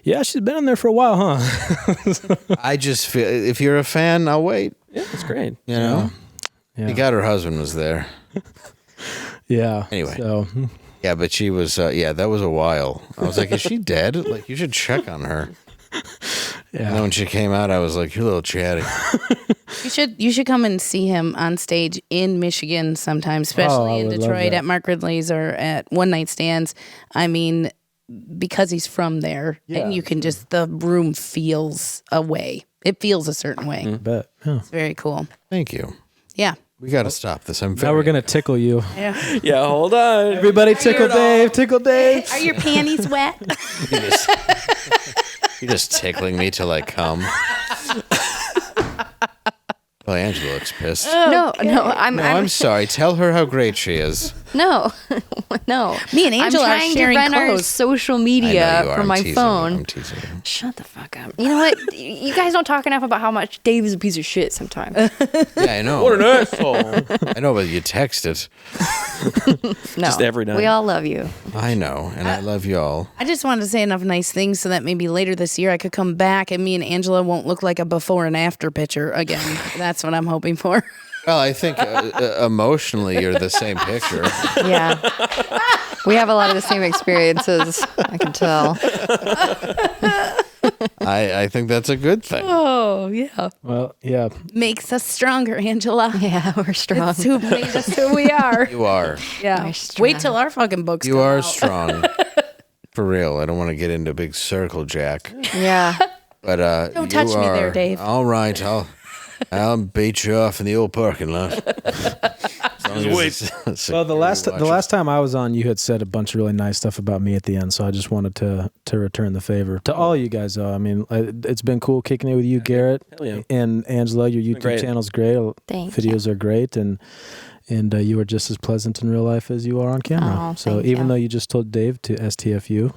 yeah, she's been in there for a while, huh? I just feel if you're a fan, I'll wait. Yeah, that's great. Yeah. You got her husband was there. Yeah. Anyway. So Yeah, but she was, that was a while. I was like, is she dead? Like, you should check on her. yeah. And then when she came out, I was like, you're a little chatty. You should come and see him on stage in Michigan sometime, I especially in would love Detroit that. at Mark Ridley's or at One Night Stands. I mean, because he's from there, and you can just, the room feels a way. It feels a certain way. I bet. Yeah. It's very cool. Thank you. Yeah. We got to stop this. Now we're gonna tickle you. Yeah, hold on. Everybody, tickle Dave. Tickle Dave. Are your panties wet? You're just tickling me till I come. Well, Angela looks pissed. No, I'm sorry. Tell her how great she is. no. Me and Angela I'm are trying sharing to run our clothes. social I know media you are. from I'm my teasing you. phone. I'm teasing you. Shut the fuck up. You know what? You guys don't talk enough about how much Dave is a piece of shit sometimes. Yeah, I know. What an asshole. I know, but you text it. No, Just every night. We all love you. I know, and I love y'all. I just wanted to say enough nice things so that maybe later this year I could come back and me and Angela won't look like a before and after picture again. That's what I'm hoping for. Well, I think emotionally you're the same picture. Yeah. We have a lot of the same experiences, I can tell. I think that's a good thing. Oh, yeah. Well, yeah. Makes us stronger, Angela. Yeah, we're strong. It's who made us who we are. You are. Yeah. We're strong. Wait till our fucking books You come are out. strong. For real. I don't want to get into a big circle, Jack. Yeah. But Don't touch me there, Dave. All right, I'll beat you off in the old parking lot. Well, the last time I was on, you had said a bunch of really nice stuff about me at the end, so I just wanted to return the favor to all you guys. Though I mean, it's been cool kicking it with you, Garrett, Hell yeah. and Angela. Your YouTube Great. channel's great. Thank Videos are great, and and you are just as pleasant in real life as you are on camera. Oh, so thank even you. though you just told Dave to STFU,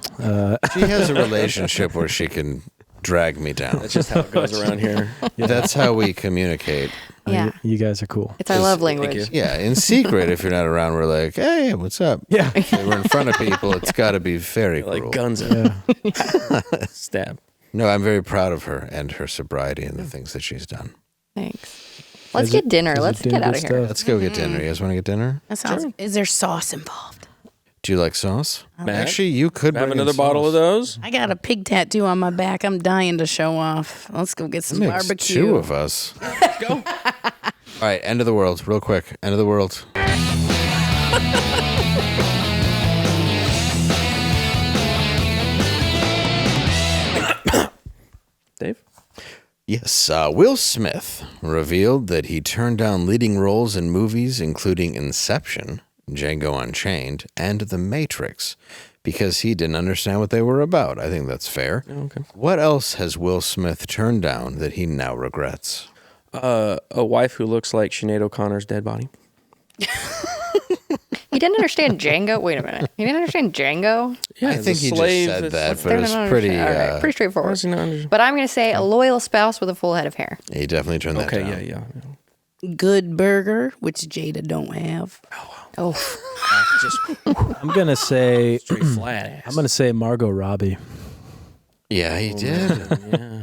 She has a relationship where she can drag me down. That's just how it goes around here. That's how we communicate. Yeah. you guys are cool. It's our love Thank language. Yeah, in secret, if you're not around, we're like, hey, what's up? Yeah. If we're in front of people, it's got to be very Like cruel. guns out. Yeah. Stab. No, I'm very proud of her and her sobriety and the things that she's done. Thanks. Let's Guys are- get dinner. guys are Let's doing get out good of here. stuff. Let's go get dinner. You guys want to get dinner? That sounds. Is there sauce involved? Do you like sauce? Matt, Actually, you could have bring in another bottle of sauce. those. I got a pig tattoo on my back. I'm dying to show off. Let's go get some That makes barbecue. two of us. Go. All right, end of the world, real quick. End of the world. Dave? Yes, Will Smith revealed that he turned down leading roles in movies including Inception, Django Unchained, and The Matrix because he didn't understand what they were about. I think that's fair. Okay. What else has Will Smith turned down that he now regrets? A wife who looks like Sinead O'Connor's dead body. He didn't understand Django. Wait a minute. He didn't understand Django? Yeah, I think he just said that, but it's Didn't pretty. understand. All right, pretty straightforward. Does he not understand? But I'm going to say a loyal spouse with a full head of hair. He definitely turned that Okay, down. yeah. Good burger, which Jada don't have. Oh, Just I'm gonna say straight flat ass. I'm gonna say Margot Robbie. Yeah, he did.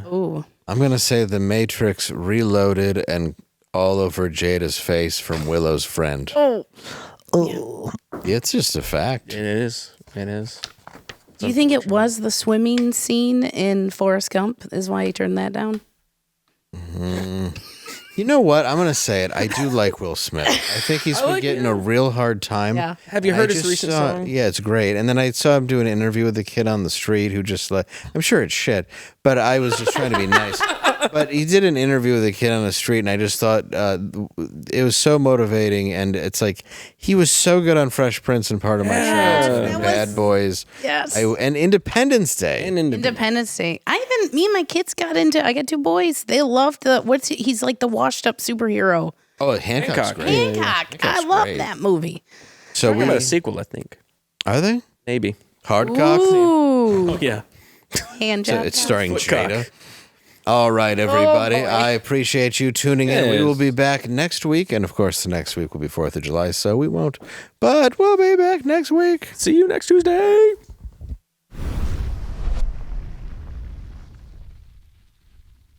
Ooh. I'm going to say The Matrix Reloaded and all over Jada's face from Willow's friend. Oh. It's just a fact. It is. It is. Do you think it was the swimming scene in Forrest Gump is why he turned that down? You know what? I'm going to say it. I do like Will Smith. I think he's been getting a real hard time. Yeah. Have you heard I his just recent saw- song? Yeah, it's great. And then I saw him do an interview with a kid on the street who just like, I'm sure it's shit, but I was just trying to be nice. But he did an interview with a kid on the street, and I just thought it was so motivating. And it's like, he was so good on Fresh Prince and Part of My Show and Bad Boys. Yes. And Independence Day. And Independence Day. Me and my kids got into. I got two boys. They loved he's like the washed up superhero. Oh, Hancock's Hancock. great. Hancock. I love great. that movie. So We're about a sequel, I think. are they? Maybe. Hardcock? Ooh. Yeah. Hand So job. it's starring Footcock. Jada. All right, everybody. boy. I appreciate you tuning in. We Yes. will be back next week. And of course, the next week will be 4th of July, so we won't. But we'll be back next week. See you next Tuesday.